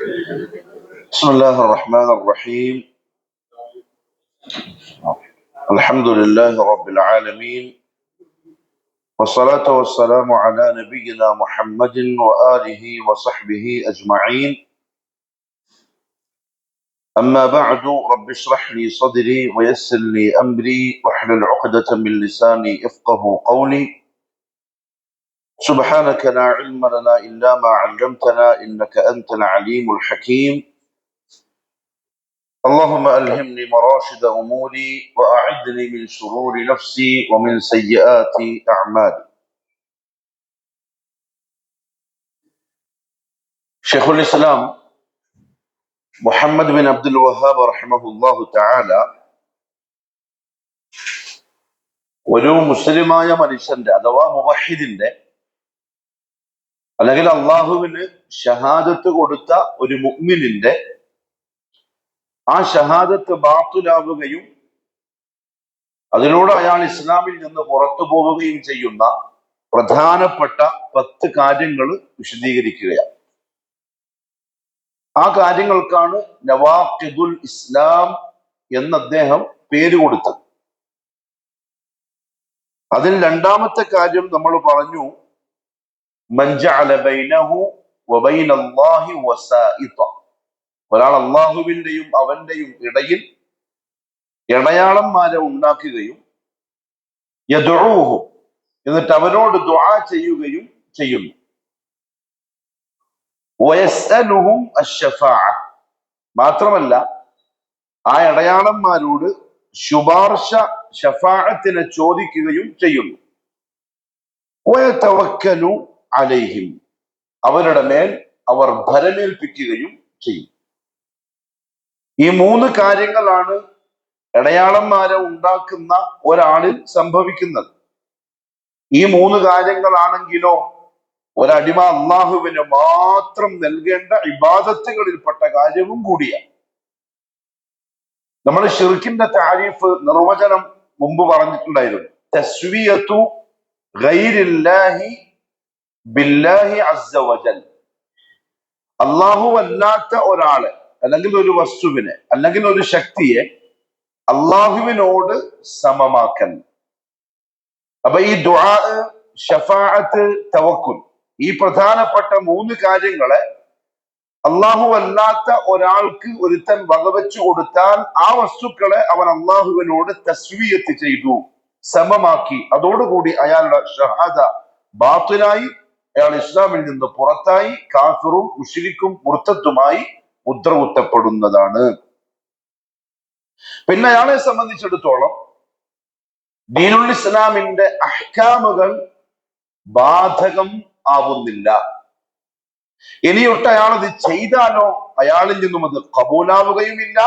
بسم الله الرحمن الرحيم. الحمد لله رب العالمين، والصلاة والسلام على نبينا محمد وآله وصحبه أجمعين. أما بعد، رب اشرح لي صدري ويسر لي أمري واحلل عقدة من لساني يفقه قولي. سبحانك لا علم لنا إلا ما علمتنا إنك أنت العليم الحكيم. اللهم ألهمني مراشد أموري وأعذني من شرور نفسي ومن سيئات أعمالي. شيخ الإسلام Muhammad bin Abdul Wahab റഹിമഹുല്ലാഹു തആല ഒരു മുസ്ലിമായ മനുഷ്യന്റെ അഥവാ മുവഹിദിന്റെ അല്ലെങ്കിൽ അള്ളാഹുവിന് ഷഹാദത്ത് കൊടുത്ത ഒരു മുഅ്മിനിന്റെ ആ ഷഹാദത്ത് ബാത്തിലാവുകയും അതിലൂടെ അയാൾ ഇസ്ലാമിൽ നിന്ന് പുറത്തു പോവുകയും ചെയ്യുന്ന പ്രധാനപ്പെട്ട 10 കാര്യങ്ങൾ വിശദീകരിക്കുകയാണ്. ആ കാര്യങ്ങൾക്കാണ് നവാഖിദുൽ ഇസ്ലാം എന്ന് അദ്ദേഹം പേര് കൊടുത്തത്. അതിൽ രണ്ടാമത്തെ കാര്യം നമ്മൾ പറഞ്ഞു, മൻ ജഅല ബൈനഹു വബൈനല്ലാഹി വസായിത. ഒരാൾ അള്ളാഹുവിന്റെയും അവന്റെയും ഇടയിൽ ഇടയാളന്മാരെ ഉണ്ടാക്കുകയും യദ്ഉഹു, എന്നിട്ട് അവരോട് ദുആ ചെയ്യുകയും ചെയ്യുന്നു. വയസ്അലുഹും അശ്ശഫാഅ, മാത്രമല്ല ആ ഇടയാളന്മാരോട് ശുപാർശ ഷഫാഅത്തിനെ ചോദിക്കുകയും ചെയ്യുന്നു. വയതവക്കലു അലൈഹിം, അവരുടെ മേൽ അവർ ഭരമേൽപ്പിക്കുകയും ചെയ്യും. ഈ 3 കാര്യങ്ങളാണ് ഇടയാളന്മാരെ ഉണ്ടാക്കുന്ന ഒരാളിൽ സംഭവിക്കുന്നത്. ഈ 3 കാര്യങ്ങളാണെങ്കിലോ ഒരടിമ അള്ളാഹുവിന് മാത്രം നൽകേണ്ട ഇബാദത്തുകളിൽപ്പെട്ട കാര്യവും കൂടിയാണ്. നമ്മൾ ശിർക്കിന്റെ താരീഫ് നിർവചനം മുമ്പ് പറഞ്ഞിട്ടുണ്ടായിരുന്നു. തസ്വിയത്തു ഗൈരില്ലാഹി ബില്ലാഹി അസ്സ വജൽ, അള്ളാഹു അല്ലാത്ത ഒരാളെ അല്ലെങ്കിൽ ഒരു വസ്തുവിനെ അല്ലെങ്കിൽ ഒരു ശക്തിയെ അള്ളാഹുവിനോട് സമമാക്കൽ. അപ്പൊ ഈ ദുആ, ശഫാഅത്ത്, തവക്കുൽ, ഈ പ്രധാനപ്പെട്ട 3 കാര്യങ്ങളെ അള്ളാഹു അല്ലാത്ത ഒരാൾക്ക് ഒരുത്തൻ വകവെച്ചു കൊടുത്താൽ ആ വസ്തുക്കളെ അവൻ അള്ളാഹുവിനോട് തസ്വിയത്ത് ചെയ്തു, സമമാക്കി. അതോടുകൂടി അയാളുടെ ഷഹാദ ബാത്തിലായി, അയാൾ ഇസ്ലാമിൽ നിന്ന് പുറത്തായി, കാഫിറും മുശ്രിക്കും മുർത്തദ്ദുമായി മുദ്ര കുത്തപ്പെടുന്നതാണ്. പിന്നെ അയാളെ സംബന്ധിച്ചിടത്തോളം ദീനുൽ ഇസ്ലാമിന്റെ അഹ്കാമുകൾ ബാധകം ആവുന്നില്ല. ഇനിയൊട്ട് അയാൾ അത് ചെയ്താലോ അയാളിൽ നിന്നും അത് കബൂലാവുകയുമില്ല,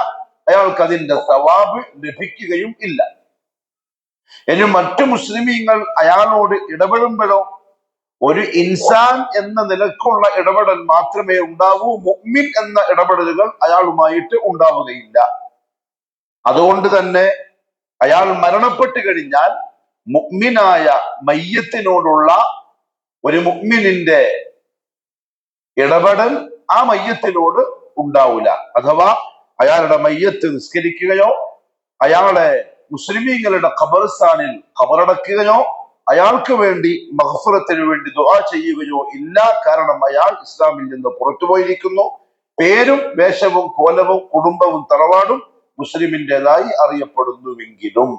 അയാൾക്ക് അതിന്റെ സവാബ് ലഭിക്കുകയും ഇല്ല. ഇനി മറ്റു മുസ്ലിമീങ്ങൾ അയാളോട് ഇടപെടുമ്പോഴോ ഒരു ഇൻസാൻ എന്ന നിലക്കുള്ള ഇടപെടൽ മാത്രമേ ഉണ്ടാവൂ, മുഅ്മിൻ എന്ന ഇടപെടലുകൾ അയാളുമായിട്ട് ഉണ്ടാവുകയില്ല. അതുകൊണ്ട് തന്നെ അയാൾ മരണപ്പെട്ടു കഴിഞ്ഞാൽ മുഅ്മിനായ മയ്യത്തിനോടുള്ള ഒരു മുഅ്മിനിന്റെ ഇടപെടൽ ആ മയ്യത്തിനോട് ഉണ്ടാവില്ല. അഥവാ അയാളുടെ മയ്യത്ത് നിസ്കരിക്കുകയോ അയാളെ മുസ്ലിമീങ്ങളുടെ ഖബർസ്ഥാനിൽ ഖബറടക്കുകയോ അയാൾക്ക് വേണ്ടി മഗ്ഫിറത്തിന് വേണ്ടി ദുആ ചെയ്യുകയോ ഇല്ല. കാരണം അയാൾ ഇസ്ലാമിൽ നിന്ന് പുറത്തുപോയിരിക്കുന്നു. പേരും വേഷവും കോലവും കുടുംബവും തറവാടും മുസ്ലിമിൻ്റെതായി അറിയപ്പെടുന്നുവെങ്കിലും.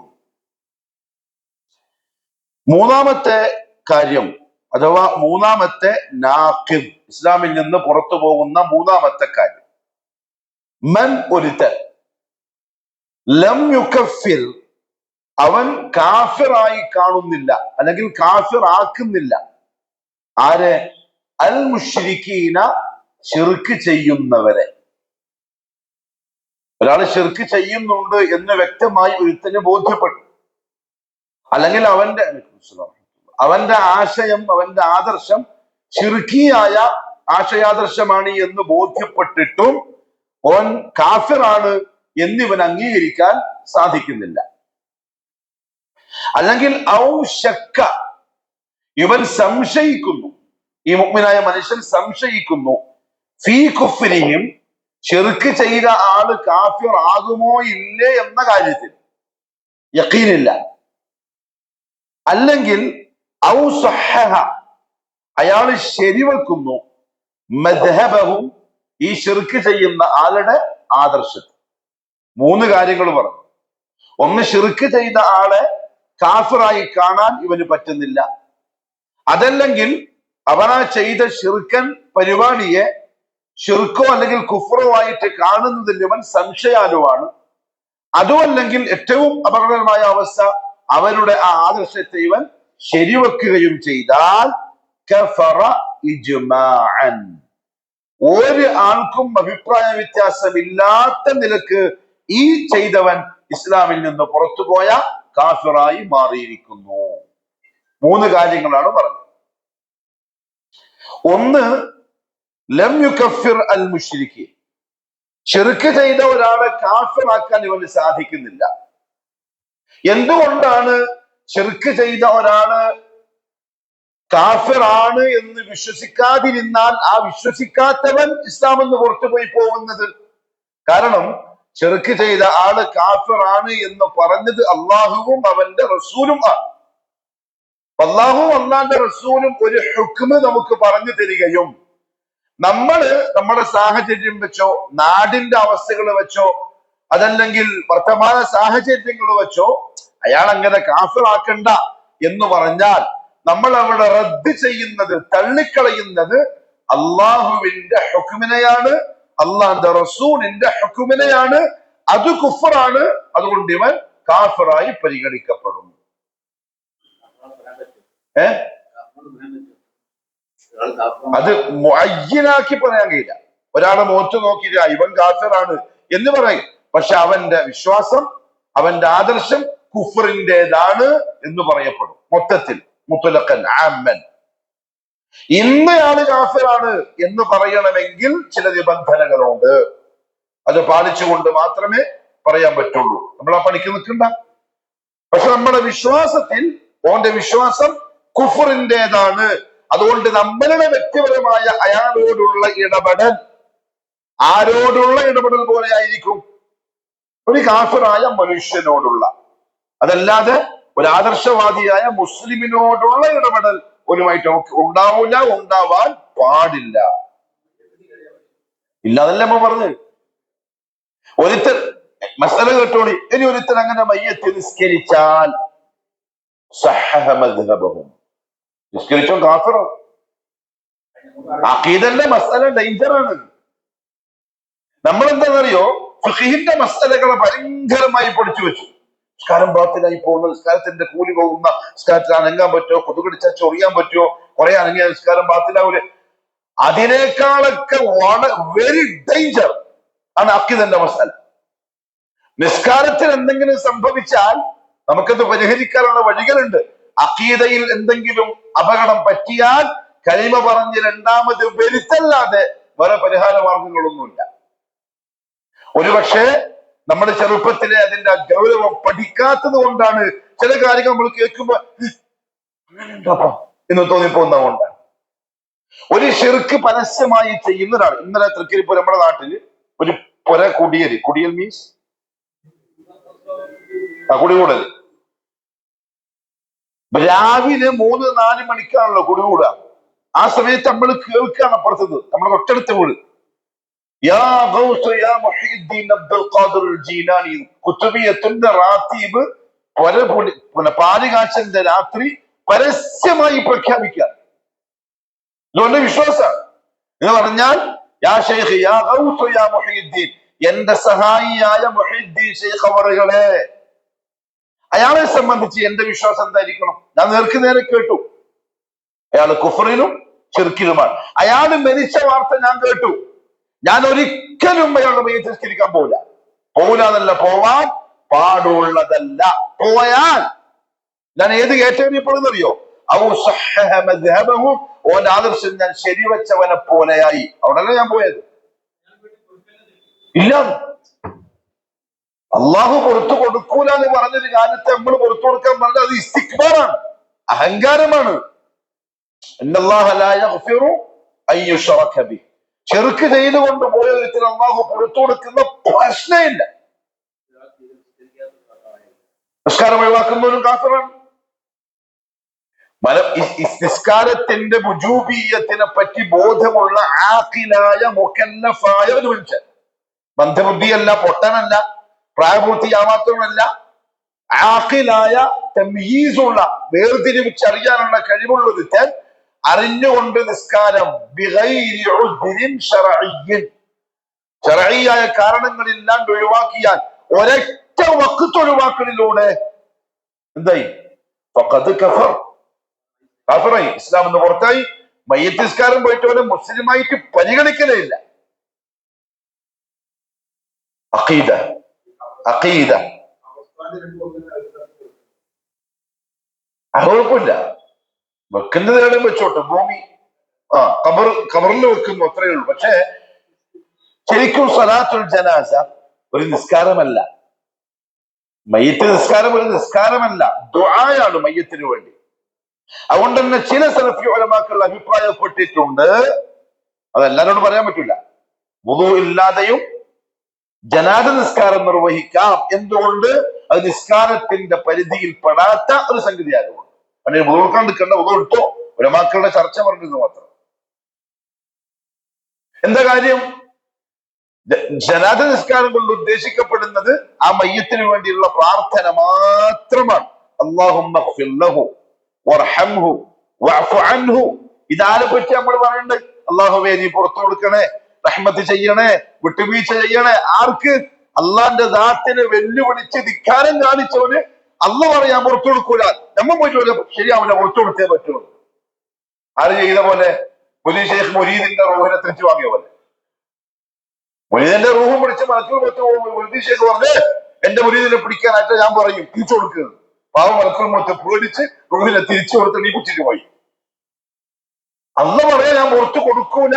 മൂന്നാമത്തെ കാര്യം അഥവാ മൂന്നാമത്തെ നാഖിദ്, ഇസ്ലാമിൽ നിന്ന് പുറത്തു പോകുന്ന മൂന്നാമത്തെ കാര്യം, മൻ ഒരുത്തൻ ലം യുകഫിർ, അവൻ കാഫിറായി കാണുന്നില്ല അല്ലെങ്കിൽ കാഫിർ ആക്കുന്നില്ല ആരെ? അൽ മുശ്രിക്കീന, ശിർക്ക് ചെയ്യുന്നവരെ. ഒരാൾ ശിർക്ക് ചെയ്യുന്നുണ്ട് എന്ന് വ്യക്തമായി ഒരുത്തന് ബോധ്യപ്പെട്ടു, അല്ലെങ്കിൽ അവന്റെ ആശയം, അവന്റെ ആദർശം ശിർക്കിയായ ആശയാദർശമാണ് എന്ന് ബോധ്യപ്പെട്ടിട്ടും ഓൻ കാഫിറാണ് എന്നിവൻ അംഗീകരിക്കാൻ സാധിക്കുന്നില്ല. അല്ലെങ്കിൽ ഔ ശക്ക, ഇവൻ സംശയിക്കുന്നു, ഈ മുഅ്മിനായ മനുഷ്യൻ സംശയിക്കുന്നു, ഫീ കുഫ്രിഹിം, ശിർക്ക് ചെയ്ത ആള് കാഫിർ ആകുമോ ഇല്ലേ എന്ന കാര്യത്തിൽ യഖീനില്ല. അല്ലെങ്കിൽ ഔ സഹഹ, അയാള് ശരിവെക്കുന്നു മദ്ഹബഹും, ഈ ശിർക്ക് ചെയ്യുന്ന ആളുടെ ആദർശത്തിൽ. 3 കാര്യങ്ങൾ പറഞ്ഞു. ഒന്ന്, ശിർക്ക് ചെയ്ത ആളെ കാഫിറായി കാണാൻ ഇവന് പറ്റുന്നില്ല. അതല്ലെങ്കിൽ അവനാ ചെയ്ത ശിർക്കൻ പരിപാടിയെ ശിർക്കോ അല്ലെങ്കിൽ കുഫ്റോ ആയിട്ട് കാണുന്നതിൽ ഇവൻ സംശയാലുവാണ്. അതുമല്ലെങ്കിൽ ഏറ്റവും അപകടകരമായ അവസ്ഥ, അവരുടെ ആ ആദർശത്തെ ഇവൻ ശരിവെക്കുകയും ചെയ്താൽ കഫറ ഇജ്മാഅൻ, ഒരു ആൾക്കും അഭിപ്രായ വ്യത്യാസമില്ലാത്ത നിലക്ക് ഈ ചെയ്തവൻ ഇസ്ലാമിൽ നിന്ന് പുറത്തുപോയ കാഫിറായി മാറിയിരിക്കുന്നു. 3 കാര്യങ്ങളാണ് പറഞ്ഞത്. ഒന്ന്, ലം യുകഫിർ അൽ മുശ്രിക്കി, ശിർക്ക് ചെയ്ത ഒരാളെ കാഫിറാക്കാൻ ഇവന് സാധിക്കുന്നില്ല. എന്തുകൊണ്ടാണ് ശിർക്ക് ചെയ്ത ഒരാള് കാഫിറാണ് എന്ന് വിശ്വസിക്കാതിരുന്നാൽ ആ വിശ്വസിക്കാത്തവൻ ഇസ്ലാമിൽ നിന്ന് പുറത്തുപോയി പോകുന്നത്? കാരണം ശിർക്ക് ചെയ്ത ആള് കാഫിറാണ് എന്ന് പറഞ്ഞത് അള്ളാഹുവും അവന്റെ റസൂലും ആണ്. അള്ളാഹുവും അള്ളാന്റെ റസൂലും ഒരു ഹുക്മ് നമുക്ക് പറഞ്ഞു തരികയും നമ്മള് നമ്മുടെ സാഹചര്യം വെച്ചോ നാടിന്റെ അവസ്ഥകൾ വെച്ചോ അതല്ലെങ്കിൽ വർത്തമാന സാഹചര്യങ്ങൾ വെച്ചോ അയാൾ അങ്ങനെ കാഫിറാക്കണ്ട എന്ന് പറഞ്ഞാൽ നമ്മൾ അവിടെ റദ്ദ് ചെയ്യുന്നത്, തള്ളിക്കളയുന്നത് അള്ളാഹുവിന്റെ ഹുക്മിനെയാണ്, അള്ളാന്റെ റസൂലിന്റെ ഹുക്മിനെയാണ്. അത് കുഫറാണ്. അതുകൊണ്ട് ഇവൻ കാഫിറായി പരിഗണിക്കപ്പെടും. അത് മുഅയ്യനാക്കി പറയാൻ കഴിയില്ല. ഒരാളെ മുഖത്ത് നോക്കിയില്ല ഇവൻ കാഫിറാണ് എന്ന് പറയും, പക്ഷെ അവന്റെ വിശ്വാസം, അവന്റെ ആദർശം കുഫറിൻ്റെതാണ് എന്ന് പറയപ്പെടും. മൊത്തത്തിൽ മുത്തലഖൻ ആമ്മൻ. ഇന്നയാള് കാഫിറാണ് എന്ന് പറയണമെങ്കിൽ ചില നിബന്ധനകളുണ്ട്. അത് പാലിച്ചുകൊണ്ട് മാത്രമേ പറയാൻ പറ്റുള്ളൂ. നമ്മൾ ആ പണിക്ക് നിൽക്കണ്ട. പക്ഷെ നമ്മുടെ വിശ്വാസത്തിൽ ഓന്റെ വിശ്വാസം കുഫറിൻ്റെതാണ്. അതുകൊണ്ട് നമ്മളുടെ വ്യക്തിപരമായ അയാളോടുള്ള ഇടപെടൽ ആരോടുള്ള ഇടപെടൽ പോലെ ആയിരിക്കും? ഒരു കാഫിറായ മനുഷ്യനോടുള്ള. അതല്ലാതെ ഒരു ആദർശവാദിയായ മുസ്ലിമിനോടുള്ള ഇടപെടൽ ഒരുമായിട്ട് നമുക്ക് ഉണ്ടാവില്ല, ഉണ്ടാവാൻ പാടില്ല. ഇല്ല, അതല്ല നമ്മൾ പറഞ്ഞത്. ഒരുത്തൻ മസല കേട്ടോളി. ഇനി ഒരുത്തൻ അങ്ങനെ മയ്യത്ത് നിസ്കരിച്ചാൽ സഹഹ മദ്ഹബഹും, നിസ്കരിച്ചോ കാഫിറോ? അഖീദന്റെ മസല ഡേഞ്ചറാണ്. നമ്മൾ എന്താണെന്നറിയോ, ഫിഖിന്റെ മസലകളെ ഭയങ്കരമായി പഠിച്ചു വെച്ചു. നിസ്കാരം ബാത്തിലായി പോകുന്ന, നിസ്കാരത്തിന്റെ കൂലി പോകുന്ന, നിസ്കാരത്തിൽ അനങ്ങാൻ പറ്റുമോ, കൊതുകടിച്ചാൽ ചൊറിയാൻ പറ്റുമോ, കുറെ അനങ്ങിയ നിസ്കാരം ബാത്തിലാവൂലെ? അതിനേക്കാളൊക്കെ വെരി ഡേഞ്ചർ ആണ് അഖീദന്റെ മസല. നിസ്കാരത്തിൽ എന്തെങ്കിലും സംഭവിച്ചാൽ നമുക്കത് പരിഹരിക്കാനുള്ള വഴികളുണ്ട്. അഖീദയിൽ എന്തെങ്കിലും അപകടം പറ്റിയാൽ കലിമ പറഞ്ഞ് രണ്ടാമത് വരുത്തല്ലാതെ വേറെ പരിഹാര മാർഗങ്ങളൊന്നുമില്ല. ഒരുപക്ഷെ നമ്മുടെ ചെറുപ്പത്തിലെ അതിന്റെ ഗൗരവം പഠിക്കാത്തത് കൊണ്ടാണ് ചില കാര്യങ്ങൾ നമ്മൾ കേൾക്കുമ്പോ എന്ന് തോന്നിപ്പോകുന്നതുകൊണ്ടാണ്. ഒരു ശിർക്ക് പരസ്യമായി ചെയ്യുന്ന ഒരാൾ, ഇന്നലെ തൃക്കരിപ്പൂർ നമ്മുടെ നാട്ടില് ഒരു പുര കുടിയൽ മീൻസ് കുടികൂടല്, രാവിലെ 3-4 മണിക്കാണല്ലോ കുടികൂടുക. ആ സമയത്ത് നമ്മൾ കേൾക്കുകയാണ് അപ്പുറത്തത്, നമ്മുടെ തൊട്ടടുത്ത വീട്, യാ ഗൗസ് യാ മുഹീദ്ദീൻ അബ്ദുൽ ഖാദിർ ജീലാനി, കുത്തുബിയത്തിന്റെ റാത്തീബ് പാലുകാച്ചന്റെ രാത്രി പരസ്യമായി പ്രഖ്യാപിക്കുക. ഇതുകൊണ്ട് വിശ്വാസം എന്ന് പറഞ്ഞാൽ യാ ശൈഖ് യാ ഗൗസ് യാ മുഹീദ്ദീൻ, എന്റെ സഹായിയായ മുഹീദ്ദീൻ ശൈഖ് അവറുകളെ. അയാളെ സംബന്ധിച്ച് എന്റെ വിശ്വാസം എന്തായിരിക്കണം? ഞാൻ നേരെ കേട്ടു, അയാൾ കുഫറിലും ശിർക്കിലുമാണ്. അയാൾ മരിച്ച വാർത്ത ഞാൻ കേട്ടു. ഞാൻ ഒരിക്കലും അയാളുടെ മയ്യത്ത് നിസ്കരിക്കാൻ പോകില്ല എന്നല്ല, പോവാൻ പാടുള്ളതല്ല. പോയാൽ ഞാൻ ഏത് കേട്ടറിയപ്പെടുന്നറിയോ? ഓന്റെ ആദർശം ഞാൻ ശരിവെച്ചവനെ പോലെയായി. അവിടെയല്ല ഞാൻ പോയത്. ഇല്ല, അള്ളാഹു പുറത്തു കൊടുക്കൂല എന്ന് പറഞ്ഞൊരു കാര്യത്തെ നമ്മൾ പുറത്തു കൊടുക്കാൻ പറഞ്ഞത് അത് ഇസ്തിക്ബാറാണ്, അഹങ്കാരമാണ്. ചെറുക്ക് ചെയ്തുകൊണ്ട് പോയ ഒരുത്തിന് അള്ളാഹു പുറത്തു കൊടുക്കുന്ന പ്രശ്നമില്ല. നിസ്കാരം ഒഴിവാക്കുന്നവരും കാഫിറാണ്. നിസ്കാരത്തിന്റെ വുജൂബിയ്യത്തിനെ പറ്റി ബോധമുള്ള ആഖിലായ മുകല്ലഫായ ഒരു മനുഷ്യൻ, ബന്ധബുദ്ധിയല്ല, പൊട്ടനല്ല, പ്രായപൂർത്തിയാവാത്തവനല്ല, ആഖിലായ തംയീസുള്ള വേർതിരിച്ചറിയാനുള്ള കഴിവുള്ള ഒരുത്തൻ അറിഞ്ഞുകൊണ്ട് നിസ്കാരം ബിഗൈരി ഉദ്രിൻ ശർഇയ്യിൻ, ശർഈയായ കാരണങ്ങളില്ലാണ്ട് ഒഴിവാക്കിയാൽ, ഒരൊറ്റ വഖ്ത് ഒഴിവാക്കലിലൂടെ എന്തായി? ഫഖദ് കഫർ, കാഫിറായി, ഇസ്ലാം എന്ന് പുറത്തായി. മയ്യിത്ത് നിസ്കാരം പോയിട്ട് അവനെ മുസ്ലിമായിട്ട് പരിഗണിക്കലേ ഇല്ല. അഖീദ അഖീദ കുഴപ്പമില്ല, വെക്കുന്നത് എവിടെയും വെച്ചോട്ടെ, ഭൂമി ഖബറിൽ വെക്കുന്നു, അത്രയേ ഉള്ളൂ. പക്ഷേ ശരിക്കും സ്വലാത്തുൽ ജനാസ ഒരു നിസ്കാരമല്ല. മയ്യിത്ത് നിസ്കാരം ഒരു നിസ്കാരമല്ല, ദുആയാണ് മയ്യിത്തിന് വേണ്ടി. അതുകൊണ്ട് തന്നെ ചില സലഫി ഉലമാക്കൾ അഭിപ്രായപ്പെട്ടിട്ടുണ്ട്, അതെല്ലാരോടും പറയാൻ പറ്റില്ല, വുളു ഇല്ലാതെയും ജനാസ നിസ്കാരം നിർവഹിക്കാം. എന്തുകൊണ്ട്? അത് നിസ്കാരത്തിന്റെ പരിധിയിൽ പെടാത്ത ഒരു സംഗതിയായതുകൊണ്ട്. അങ്ങനെ വുളു എടുക്കാൻ നിൽക്കേണ്ട, വുളു എടുത്തോ, ഉലമാക്കളുടെ ചർച്ച പറഞ്ഞത് മാത്രം. എന്താ കാര്യം? ജനാസ നിസ്കാരം കൊണ്ട് ഉദ്ദേശിക്കപ്പെടുന്നത് ആ മയ്യത്തിന് വേണ്ടിയുള്ള പ്രാർത്ഥന മാത്രമാണ്. അല്ലാഹുമ്മ ഗ്ഫിർ ലഹു വർഹംഹു വഅഫു അൻഹു. ഇതാരെ പറ്റി നമ്മൾ പറയേണ്ടത്? അല്ലാഹുവേ നീ പുറത്തു കൊടുക്കണേ, റഹ്മത്ത് ചെയ്യണേ, വിട്ടുവീഴ്ച ചെയ്യണേ. ആർക്ക്? അള്ളാന്റെ ദാത്തിനെ വെല്ലുവിളിച്ച് ധിക്കാരം കാണിച്ചവന് അള്ള പറയാൻ പുറത്തു കൊടുക്കൂല. നമ്മൾ പോയിട്ട് ശരിയാവില്ല, പുറത്തു കൊടുത്തേ പറ്റുള്ളൂ. ആര് ചെയ്ത പോലെ? മുരീദ് ഷെയ്ഖ് മുരീദിന്റെ റൂഹിനെ തിരിച്ചു വാങ്ങിയ പോലെ. മുരീദിന്റെ റൂഹും പിടിച്ച് മുരീദ് ഷെയ്ഖ് പറഞ്ഞ് എന്റെ മുരീദിനെ പിടിക്കാനായിട്ട് ഞാൻ പറയും തിരിച്ചു കൊടുക്കുന്നത്. പാവം മലക്കുൽ മൗത്ത് പേടിച്ച് റൂഹിനെ തിരിച്ചു കൊടുത്ത് നീ പിടിച്ചിട്ട് പോയി. അള്ള പറയാൻ ഞാൻ പുറത്തു കൊടുക്കൂല.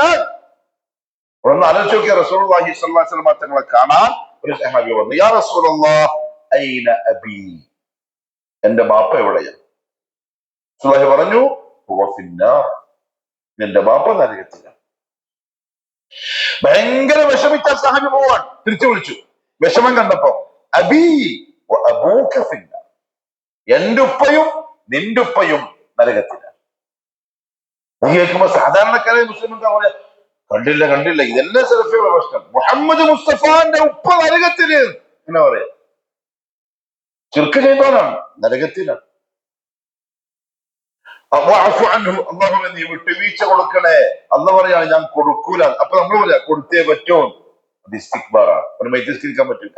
ഒന്ന് ആലോചിച്ച് നോക്കിയ റസൂലുള്ളാഹി സ്വല്ലല്ലാഹു അലൈഹി വസല്ലം തങ്ങളെ കാണാൻ ഒരു സഹാബി വന്നു. യാ റസൂലല്ലാഹ് ഐന അബീ, എന്റെ ബാപ്പ എവിടെയാണ്? റസൂലുള്ളാഹി പറഞ്ഞു ഹുവ ഫിന്നാർ, നിന്റെ ബാപ്പ നരകത്തിലാണ്. ഭയങ്കര വിഷമിച്ച സഹാബി പോവാൻ തിരിച്ചു വിളിച്ചു. വിഷമം കണ്ടപ്പോ അബീ വ അബൂക ഫിന്നാർ, എന്റെ ഉപ്പയും നിന്റെ ഉപ്പയും നരകത്തിലാണ്. കേൾക്കുമ്പോ സാധാരണക്കാരെ മുസ്ലിം എന്താ പറയാ? കണ്ടില്ല, ഇതെല്ലാം സെൽഫിയുള്ള പ്രശ്നം. മുഹമ്മദ് മുസ്തഫാന്റെ ഉപ്പ നരകത്തില് എന്നാ പറയാ? ചിർക്ക് ചെയ്തവനാണ്, നരകത്തിലാണ്. അള്ളാഹുവേ നീ വിട്ടുവീഴ്ച കൊടുക്കണേ. അല്ല പറയാണ് ഞാൻ കൊടുക്കൂല. അപ്പൊ നമ്മൾ പറയാ കൊടുത്തേ പറ്റോ? അത് ഇസ്തിക്ബാറാണ്, ഒരു മൈത്തിസ്കരിക്കാൻ പറ്റില്ല.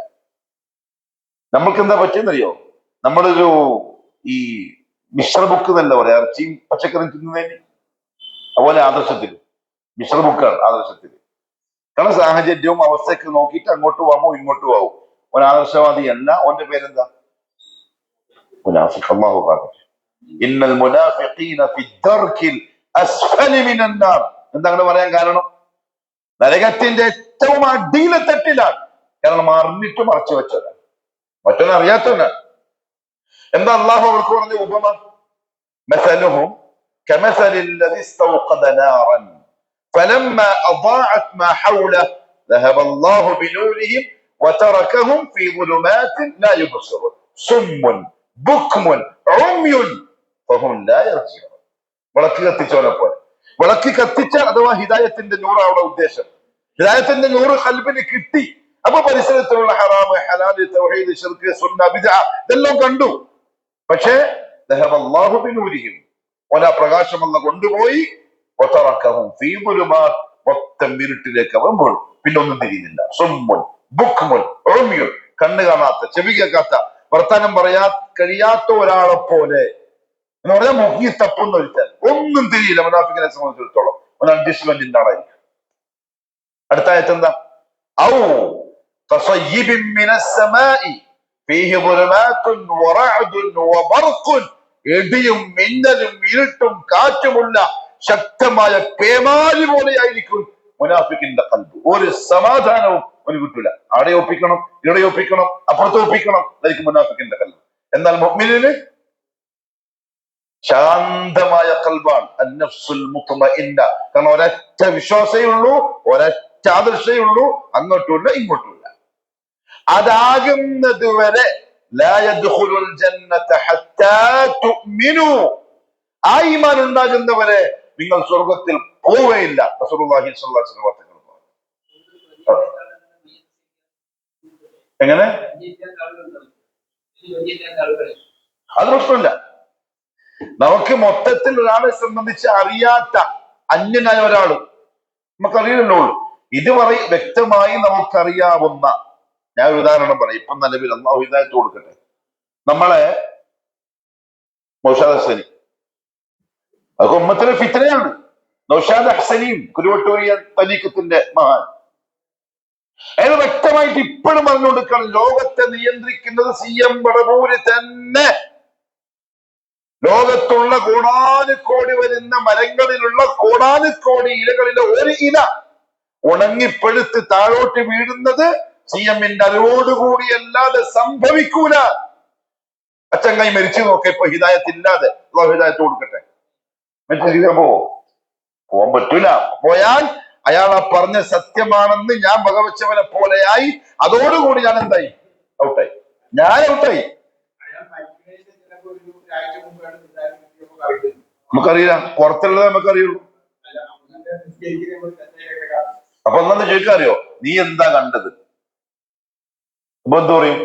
നമ്മൾക്ക് എന്താ പറ്റുന്നറിയോ? നമ്മളൊരു ഈ മിശ്രബുക്ക് എന്നല്ല പറയാ, ഇറച്ചിയും പച്ചക്കറിയും തിന്നുന്നതിന്. അതുപോലെ ആദർശത്തിൽ മിശ്രബുക്കാണ് ആദർശത്തിൽ. കാരണം സാഹചര്യവും അവസ്ഥയൊക്കെ നോക്കിയിട്ട് അങ്ങോട്ട് പോകാമോ ഇങ്ങോട്ട് പോകും. ഒരു ആദർശവാദി അല്ല. ഓന്റെ പേരെന്താ? മുനാഫിഖ്. അല്ലാഹു അക്ബർ. ഇന്നൽ മുനാഫിഖീന ഫി ദർകിൽ അസ്ഫലി മിനൻ നാർ. എന്താ അങ്ങനെ പറയാൻ കാരണം? നരകത്തിന്റെ ഏറ്റവും അടിയിലെ തട്ടിലാണ്. കാരണം അറിഞ്ഞിട്ട് മറച്ചു വെച്ചതാണ്, മറ്റൊന്നും അറിയാത്തവനാണ്. എന്താ അള്ളാഹു അവർക്ക് പറഞ്ഞ ഉപമ? മസലുഹും കമസലിൽ ലദി ഇസ്തൗഖദ നാറൻ ഫലമ്മ അضاءت ما حوله ذهب الله بنورهم وتركهم في ظلمات لا يبصرون صم بكم عمي فهم لا يرجعون. വിളക്ക് കത്തിച്ചവനെ പോലെ. വിളക്ക് കത്തിച്ച അഥവാ ഹിദായത്തിന്റെ നൂറാണ് ഉദ്ദേശം. ഹിദായത്തിന്റെ നൂറ് ഖൽബിന് കിട്ടി. അപ്പൊ പരിസരത്തുള്ള ഹറാമ്, ഹലാല്, തൗഹീദ്, ശിർക്ക്, സുന്ന, ബിദ്അ ഇതെല്ലാം കണ്ടു. പക്ഷേ ذهب الله بنورهم, ഓനാ പ്രകാശം അല്ലാഹു കൊണ്ടുപോയി. വതറകഹും ഫീ ളുലുമാത്, മൊത്തം ഇരുട്ടിലേക്ക് അവൻ വീണു. പിന്നെ ഒന്നും തിരിയുന്നില്ല. സുമ്മുൻ ബുക്മുൻ ഉമ്യുൻ, കണ്ണ് കാണാത്ത, ചെവി കേൾക്കാത്ത, വർത്താനം പറയാൻ കഴിയാത്ത ഒരാളെ പോലെ എന്ന് പറഞ്ഞാൽ മുങ്ങി തപ്പുന്ന ഒരുത്തൻ. ഒന്നും തിരിയില്ല. മുനാഫിഖിനെ സംബന്ധിച്ചിടത്തോളം ഒരു അഡ്ജസ്റ്റ്മെന്റിന്റെ ആളായിരിക്കും. അടുത്ത ആയത്ത് എന്താ? ഔ കസയ്യിബിൻ മിനസ് സമാഇ ഫീഹി ളുലുമാതുൻ വറഅദുൻ വബർഖുൻ, ഇടിയും മിന്നലും ഇരുട്ടും കാറ്റുമുള്ള ശക്തമായ പേമാരി പോലെയായിരിക്കും മുനാഫിഖിന്റെ ഖൽബ്. ഒരു സമാധാനവും അവന് കിട്ടൂല. അവിടെ ഒപ്പിക്കണം, ഇവിടെ ഒപ്പിക്കണം, അപ്പുറത്ത് ഒപ്പിക്കണം, അതായിരിക്കും മുനാഫിഖിന്റെ ഖൽബ്. എന്നാൽ മുഅ്മിനിന് ശാന്തമായ കൽബാണ് അന്നഫ്സുൽ മുത്മഇന്ന. കാരണം ഒരൊറ്റ വിശ്വാസേ ഉള്ളൂ, ഒരൊറ്റ ആദർശേ ഉള്ളൂ, അങ്ങോട്ടുമില്ല ഇങ്ങോട്ടുമില്ല. അതാകുന്നത് വരെ ലാ യദ്ഖുലുൽ ജന്നത ഹത്താ തുഅ്മിനു, ആ ഈമാൻ ഉണ്ടാകുന്നവരെ നിങ്ങൾ സ്വർഗത്തിൽ പോവുകയില്ല. റസൂലുള്ളാഹി സ്വല്ലല്ലാഹു അലൈഹി വസല്ലം എങ്ങനെ? അത് പ്രശ്നമില്ല. നമുക്ക് മൊത്തത്തിൽ ഒരാളെ സംബന്ധിച്ച് അറിയാത്ത അന്യനായ ഒരാള് നമുക്കറിയില്ലല്ലോ. ഇത് വ്യക്തമായി നമുക്കറിയാവുന്ന, ഞാൻ ഒരു ഉദാഹരണം പറയും. ഇപ്പം നിലവിൽ അല്ലാഹു ഹിദായത്ത് കൊടുക്കട്ടെ, നമ്മളെ നൗഷാദ് ഹസനി, അതൊക്കെ ഉമ്മത്തിലെ ഫിത്നയാണ്. നൗഷാദ് ഹസനിയും കുരുവട്ടൂരിയ തരീഖത്തിന്റെ മഹാൻ, അയാൾ വ്യക്തമായിട്ട് ഇപ്പോഴും പറഞ്ഞുകൊടുക്കണം, ലോകത്തെ നിയന്ത്രിക്കുന്നത് CM വടവൂര് തന്നെ. ലോകത്തുള്ള കോടാനുകോടി വരുന്ന മരങ്ങളിലുള്ള കോടാനുകോടി ഇലകളിലെ ഒരു ഇല ഉണങ്ങിപ്പഴുത്ത് താഴോട്ട് വീഴുന്നത് CMന്റെ അറിവോടുകൂടി അല്ലാതെ സംഭവിക്കൂല. അച്ചങ്ങായി മരിച്ചു നോക്കെ, ഇപ്പൊ ഹിദായത്ത് ഇല്ലാതെ. ഹിദായത്ത് കൊടുക്കട്ടെ. പോവാൻ പറ്റൂല. പോയാൽ അയാൾ ആ പറഞ്ഞ സത്യമാണെന്ന് ഞാൻ വകവെച്ചവനെ പോലെയായി. അതോടുകൂടി ഞാൻ എന്തായി? ഔട്ടായി. ഞാൻ ഔട്ടായി. നമുക്കറിയില്ല, പുറത്തുള്ളത് നമുക്കറിയുള്ളൂ. അപ്പൊ ഒന്നു ചോദിക്കാറിയോ, നീ എന്താ കണ്ടത്? അപ്പൊ എന്ത് പറയും?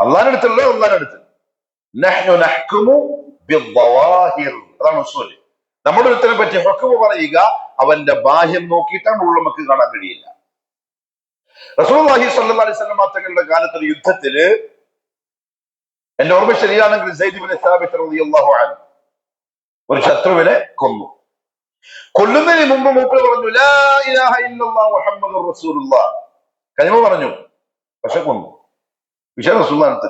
അള്ളാഹിനടുത്തുള്ള അള്ളാഹിനടുത്ത്. അതാണ് ഉസ്സൂൽ. നമ്മുടെ ഒരുത്തനെ പറ്റി ഹുക്മ പറയുക അവന്റെ ബാഹ്യം നോക്കിയിട്ടാണ്, ഉള്ളിൽ നമുക്ക് കാണാൻ കഴിയില്ല. റസൂലുള്ളാഹി സ്വല്ലല്ലാഹു അലൈഹി വസല്ലം തങ്ങളുടെ കാലത്ത് ഒരു യുദ്ധത്തില്, എന്റെ ഓർമ്മ ശരിയാണെങ്കിൽ സയ്യിദ് ഇബ്നു സാബിത്ത് റളിയല്ലാഹു അൻഹു ഒരു ശത്രുവിനെ കൊന്നു. കൊല്ലുന്നതിന് മുമ്പ് മൂപ്പര് പറഞ്ഞു ലാ ഇലാഹ ഇല്ലല്ലാഹ് മുഹമ്മദുർ റസൂലുള്ളാഹ്, കലിമ പറഞ്ഞു, പക്ഷെ കൊന്നു. വിഷയം റസൂലുള്ളാഹി.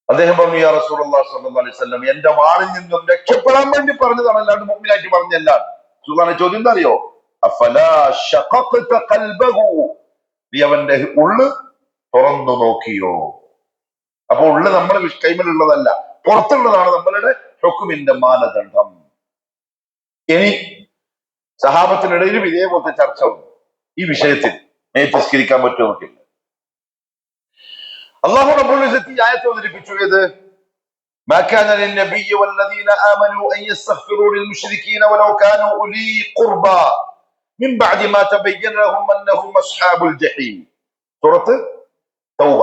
അദ്ദേഹം പറഞ്ഞു, യാ റസൂലുള്ളാഹി സ്വല്ലല്ലാഹു അലൈഹി വസല്ലം, എന്റെ വാളിൽ നിന്നും രക്ഷപ്പെടാൻ വേണ്ടി പറഞ്ഞതാണ്, അല്ലാണ്ട് മുഅ്മിനായിട്ട് പറഞ്ഞല്ല. റസൂലുള്ളാഹിന്റെ ചോദ്യം എന്താ അറിയോ? അഫലാ ശഖഖത ഖൽബഹു, നീ അവന്റെ ഉള്ള് തുറന്നു നോക്കിയോ? അപ്പൊ ഉള്ള് നമ്മളെ കൈമലുള്ളതല്ല, പുറത്തുള്ളതാണ് നമ്മളുടെ ഹുക്മിന്റെ മാനദണ്ഡം. ഇനി സഹാബത്തിനിടയിലും ഇതേപോലത്തെ ചർച്ച വന്നു ഈ വിഷയത്തിൽ. തസ്കരിക്കാൻ പറ്റുമോ നോക്കില്ല. അല്ലാഹു റബ്ബുൽ ഇസ്സത്തി ആയത്ത് അവതരിപ്പിച്ചു. ഏത്? മാ കാന ലിന്നബിയ്യി വല്ലദീന ആമനൂ അൻ യസ്തഗ്ഫിറൂ ലിൽമുശ്രികീന വലൗ കാനൂ ഉലീ ഖുർബാ മിൻ ബഅദി മാ തബയ്യന ലഹും അന്നഹും അസ്ഹാബുൽ ജഹീം. സൂറത്ത് തൗബ.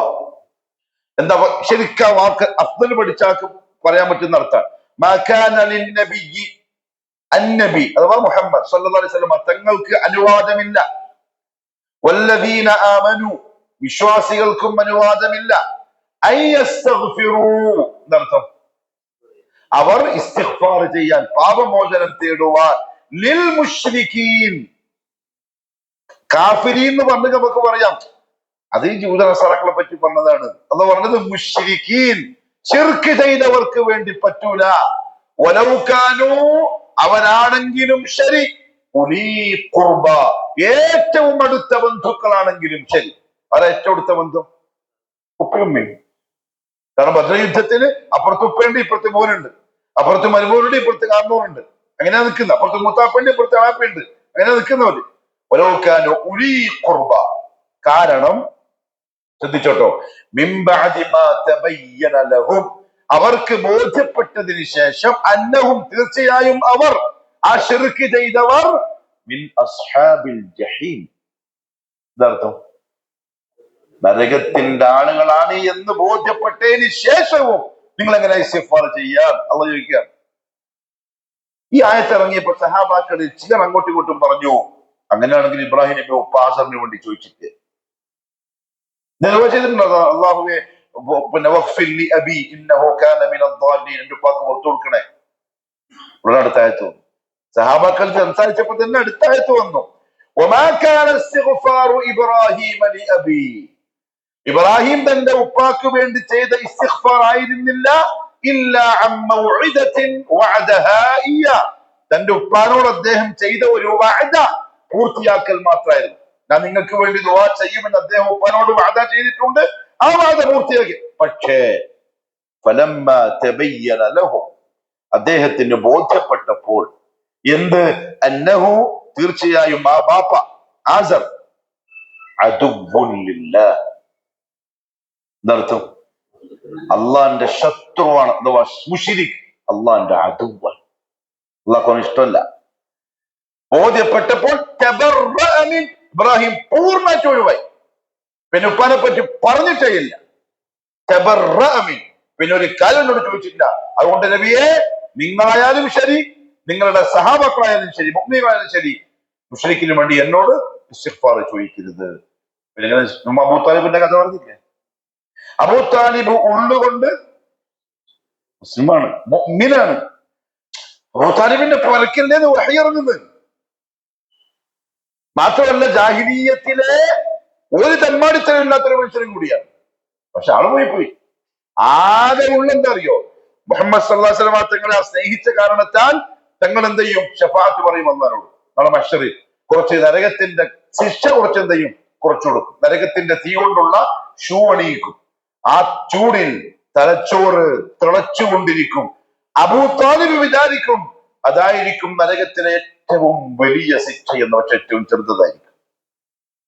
എന്താ ശരിക്കും ആ വാക്ക് അഫ്ദൽ പഠിച്ചാക്ക് പറയാൻ പറ്റുന്ന അർത്ഥമാണ്. മാ കാന ലിന്നബിയ്യി, അന്നബി അഥവാ മുഹമ്മദ് സല്ലല്ലാഹു അലൈഹി വസല്ലം തങ്ങൾക്ക് അനുവാദമില്ല, വല്ലദീന ആമനൂ വിശ്വാസികൾക്കും അനുവാദമില്ല, എന്നർത്ഥം അവർ ഇസ്തിഗ്ഫാർ ചെയ്യാൻ, പാപമോചനം തേടുവാൻ, ലിൽ മുശ്രികീൻ, കാഫിരീൻ എന്ന് പറഞ്ഞ് നമുക്ക് പറയാം, അത് ഈ ജൂത നസാറാക്കളെ പറ്റി പറഞ്ഞതാണ്. അത് പറഞ്ഞത് മുശ്രികീൻ, ശിർക്ക് ചെയ്തവർക്ക് വേണ്ടി പറ്റൂല. വലൗകാനൂ, അവരാണെങ്കിലും ശരി, ഉലീ ഖുർബ, ഏറ്റവും അടുത്ത ബന്ധുക്കളാണെങ്കിലും ശരി. അത് ഏറ്റവും അടുത്ത ബന്ധം ഉപ്പയുമ്മയും. കാരണം ബദ്ർ യുദ്ധത്തിന് അപ്പുറത്ത് ഉപ്പയുണ്ട്, ഇപ്പുറത്ത് മോനുണ്ട്, അപ്പുറത്ത് മരുമോനുണ്ട്, ഇപ്പുറത്ത് കാരണവരുണ്ട്. അങ്ങനെ നിൽക്കുന്ന, അപ്പുറത്ത് മുത്താപ്പുണ്ട്, ഇപ്പുറത്ത് അളാപ്പയുണ്ട്, അങ്ങനെ നിൽക്കുന്നവര്. വലൗകാനൂ ഉലീ ഖുർബ. കാരണം ശ്രദ്ധിച്ചോട്ടോ, മിൻ ബഅദി മാ തബയ്യന ലഹും, അവർക്ക് ബോധ്യപ്പെട്ടതിന് ശേഷം, അന്നഹും തീർച്ചയായും അവർ, ആ ശിർക്ക് ചെയ്തവർ, മിൻ അസ്ഹാബിൽ ജഹീം, ഇതർത്ഥം നരകത്തിന്റെ ആളുകളാണ് എന്ന് ബോധ്യപ്പെട്ടതിന് ശേഷവും നിങ്ങൾ എങ്ങനെ ഇസ്തിഗ്ഫാർ ചെയ്യാൻ? അല്ലാഹു ചോദിക്കുക. ഈ ആയത്ത് ഇറങ്ങിയപ്പോൾ സഹാബാക്കളിൽ ചിലർ അങ്ങോട്ടും ഇങ്ങോട്ടും പറഞ്ഞു, അങ്ങനെയാണെങ്കിൽ ഇബ്രാഹിം നബി ഉപ്പ ആസറിന് വേണ്ടി ചോദിച്ചിട്ട് നിർവചിച്ചിട്ടുണ്ടോ? അള്ളാഹുവെ പിന്നെ വഖ്ഫിർ ലി അബി ഇന്നഹു കാന മിനൽ ദ്വാലിൻ, എന്റെ ഉപ്പാക്ക് പുറത്തു കൊടുക്കണേ. ഉടനെ അടുത്ത ആയത്ത് വന്നു. സഹാബാക്കൾ സംസാരിച്ചപ്പോൾ തന്നെ അടുത്ത ആയത്ത് വന്നു. വമാ കാന ഇസ്തിഗ്ഫാറു ഇബ്രാഹിം ലി അബി, ഇബ്രാഹിം തന്റെ ഉപ്പാക്ക് വേണ്ടി ചെയ്ത ഇസ്തിഗ്ഫാർ ആയിരുന്നില്ല, ഇല്ലാ അൻ മൗഇദത്തിൻ വഅദഹാ ഇയ്യാ, തന്റെ ഉപ്പാനോട് അദ്ദേഹം ചെയ്ത ഒരു വഅദ പൂർത്തിയാക്കൽ മാത്രമായിരുന്നു. ഞാൻ നിങ്ങൾക്ക് വേണ്ടി ദുആ ചെയ്യുമെന്ന് അദ്ദേഹം ഉപ്പാനോട് വഅദ ചെയ്തിട്ടുണ്ട്, ആ വഅദ പൂർത്തിയാക്കി. പക്ഷേ ഫലമ്മ തബയ്യന ലഹു, അദ്ദേഹത്തിന് ബോധ്യപ്പെട്ടപ്പോൾ എന്ത്, അന്നഹു തീർച്ചയായും ആ ബാപ്പ ആസർ അദുവ്വുൻ ലില്ലാഹ്, എന്നർത്ഥം അള്ളാന്റെ ശത്രുവാണ്, അഥവാ മുശ്രിക്, അള്ളാന്റെ അദുവ്വൻ, അള്ളാഹ്ക്ക് ഇഷ്ടമല്ല. ബോധ്യപ്പെട്ടപ്പോൾ ഇബ്രാഹിം പൂർണ്ണ ഒഴിവായി, പിന്നെ ഉപ്പാനെ പറ്റി പറഞ്ഞിട്ടേ ഇല്ല. പിന്നെ ഒരു കാര്യം എന്നോട് ചോദിച്ചിട്ടില്ല. അതുകൊണ്ട് നബിയെ, നിങ്ങളായാലും ശരി, നിങ്ങളുടെ സഹാബക്കളായാലും ശരി, മുഅ്മിനീങ്ങളായാലും ശരി, മുശ്രിക്കിന് വേണ്ടി എന്നോട് ഇസ്തിഗ്ഫാർ ചോദിക്കരുത്. പിന്നെ അബൂ താലിബിന്റെ കഥ പറഞ്ഞില്ലേ? അബൂ താലിബ് ഉള്ളുകൊണ്ട് മുസ്ലിമാണ്, മുഅ്മിനാണ്. അബൂ താലിബിന്റെ പരക്കലിന്റെ വഹി ഇറങ്ങുന്നത്. മാത്രമല്ല ജാഹിലിയ്യത്തിലെ ഒരു തന്മാടിത്തരമില്ലാത്തൊരു മനുഷ്യനും കൂടിയാണ്. പക്ഷെ ആള് പോയി. ആകെ ഉള്ളെന്താ അറിയോ? മുഹമ്മദ് സല്ലല്ലാഹു അലൈഹി വസല്ലം തങ്ങളെ സ്നേഹിച്ച കാരണത്താൽ തങ്ങൾ എന്ത് ചെയ്യും? ശഫാഅത്ത് പറയും അല്ലാഹുവോട്. നാളെ മഹ്ശറിൽ കുറച്ച് നരകത്തിന്റെ ശിക്ഷ കുറച്ച് എന്ത് ചെയ്യും? കുറച്ചു കൊടുക്കും. നരകത്തിന്റെ തീ കൊണ്ടുള്ള ഷൂ അണിയിക്കും. ആ ചൂടിൽ തലച്ചോറ് തിളച്ചുകൊണ്ടിരിക്കും. അബൂ താലിബ് വിചാരിക്കും അതായിരിക്കും നരകത്തിലെ ഏറ്റവും വലിയ ശിക്ഷ എന്ന്. പക്ഷെ ഏറ്റവും ചെറുതായിരിക്കും.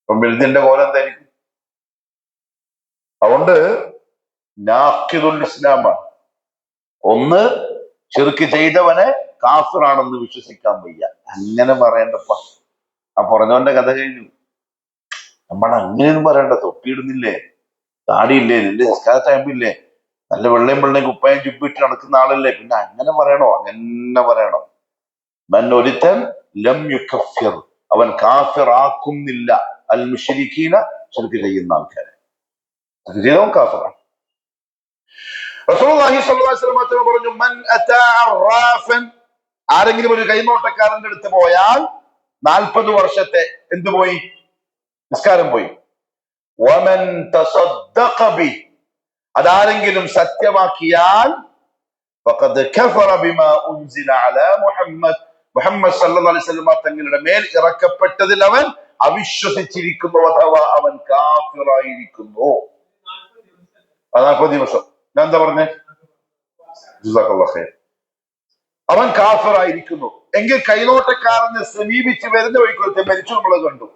അപ്പം വലുതിന്റെ കോലം എന്തായിരിക്കും? അതുകൊണ്ട് നാഖിദുൽ ഇസ്ലാമാണ്. ഒന്ന്, ശിർക്ക് ചെയ്തവനെ കാഫിറാണെന്ന് വിശ്വസിക്കാൻ വയ്യ. അങ്ങനെ പറയണ്ടപ്പ, ആ പറഞ്ഞവന്റെ കഥ കഴിഞ്ഞു. നമ്മൾ അങ്ങനെയൊന്നും പറയണ്ട. തൊപ്പിയിടുന്നില്ലേ, താടിയില്ലേ, നിന്റെ നിസ്കാര ടൈമില്ലേ, നല്ല വെള്ളയും കുപ്പായം ചുപ്പിട്ട് നടക്കുന്ന ആളല്ലേ, പിന്നെ അങ്ങനെ പറയണോ? അങ്ങനെ പറയണം. ഒരുത്തൻ ലം യുകഫിർ, അവൻ കാഫിർ ആക്കുന്നില്ല അൽ മുശ്രിക്കീന, ശിർക്ക് ചെയ്യുന്ന ആൾക്കാരെ. ചെയ്തവൻ കാഫിറാണ്. റസൂലുള്ളാഹി സ്വല്ലല്ലാഹു അലൈഹി വസല്ലം പറഞ്ഞു, മൻ അതാ അറാഫൻ, ആരെങ്കിലും ഒരു കൈനോട്ടക്കാരന്റെ അടുത്ത് പോയാൽ 40 വർഷത്തെ എന്ത് പോയി? നിസ്കാരം പോയി. വമൻ തസദ്ദഖ ബി, അതാരെങ്കിലും സത്യമാക്കിയാൽ ഫഖദ് കഫറ ബിമാ ഉൻസില അലാ മുഹമ്മദ്, മുഹമ്മദ് സല്ലല്ലാഹു അലൈഹി വസല്ലം തങ്ങളുടെ മേൽ ഇറക്കപ്പെട്ടതിൽ അവൻ അവിശ്വസിച്ചിരിക്കുന്നു, അഥവാ അവൻ കാഫിറായിരിക്കുന്നു. 40 ദിവസം. ഞാൻ എന്താ പറഞ്ഞേ? ജസാക്കല്ലാഹു ഖൈർ. അവൻ കാഫിറായിരിക്കുന്നു. എങ്കിൽ കൈനോട്ടക്കാരനെ സമീപിച്ച് വരുന്ന വഴിക്കൊരുത്തൻ മരിച്ചു, നമ്മളത് കണ്ടു.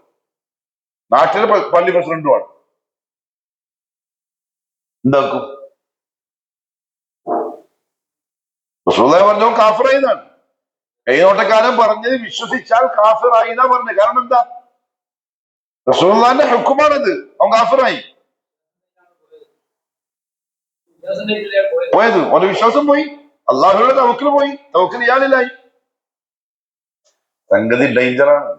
നാട്ടിലെ പള്ളി പ്രസിഡന്റുമാണ്. എന്താക്കും? റസൂലുള്ളാഹി പറഞ്ഞു കാഫിറായി എന്നാണ്. കൈനോട്ടക്കാരൻ പറഞ്ഞത് വിശ്വസിച്ചാൽ കാഫിറായി എന്നാ പറഞ്ഞത്. കാരണം എന്താ? റസൂലുള്ളാഹിന്റെ ഹുക്കുമാണത്. അവൻ കാഫിറായി. പോയത് അവന്റെ വിശ്വാസം പോയി, അള്ളാഹുവിന്റെ തവക്കൽ പോയി, തവക്കൽ ഇയാളിലായി. സംഗതി ഡേഞ്ചറാണ്.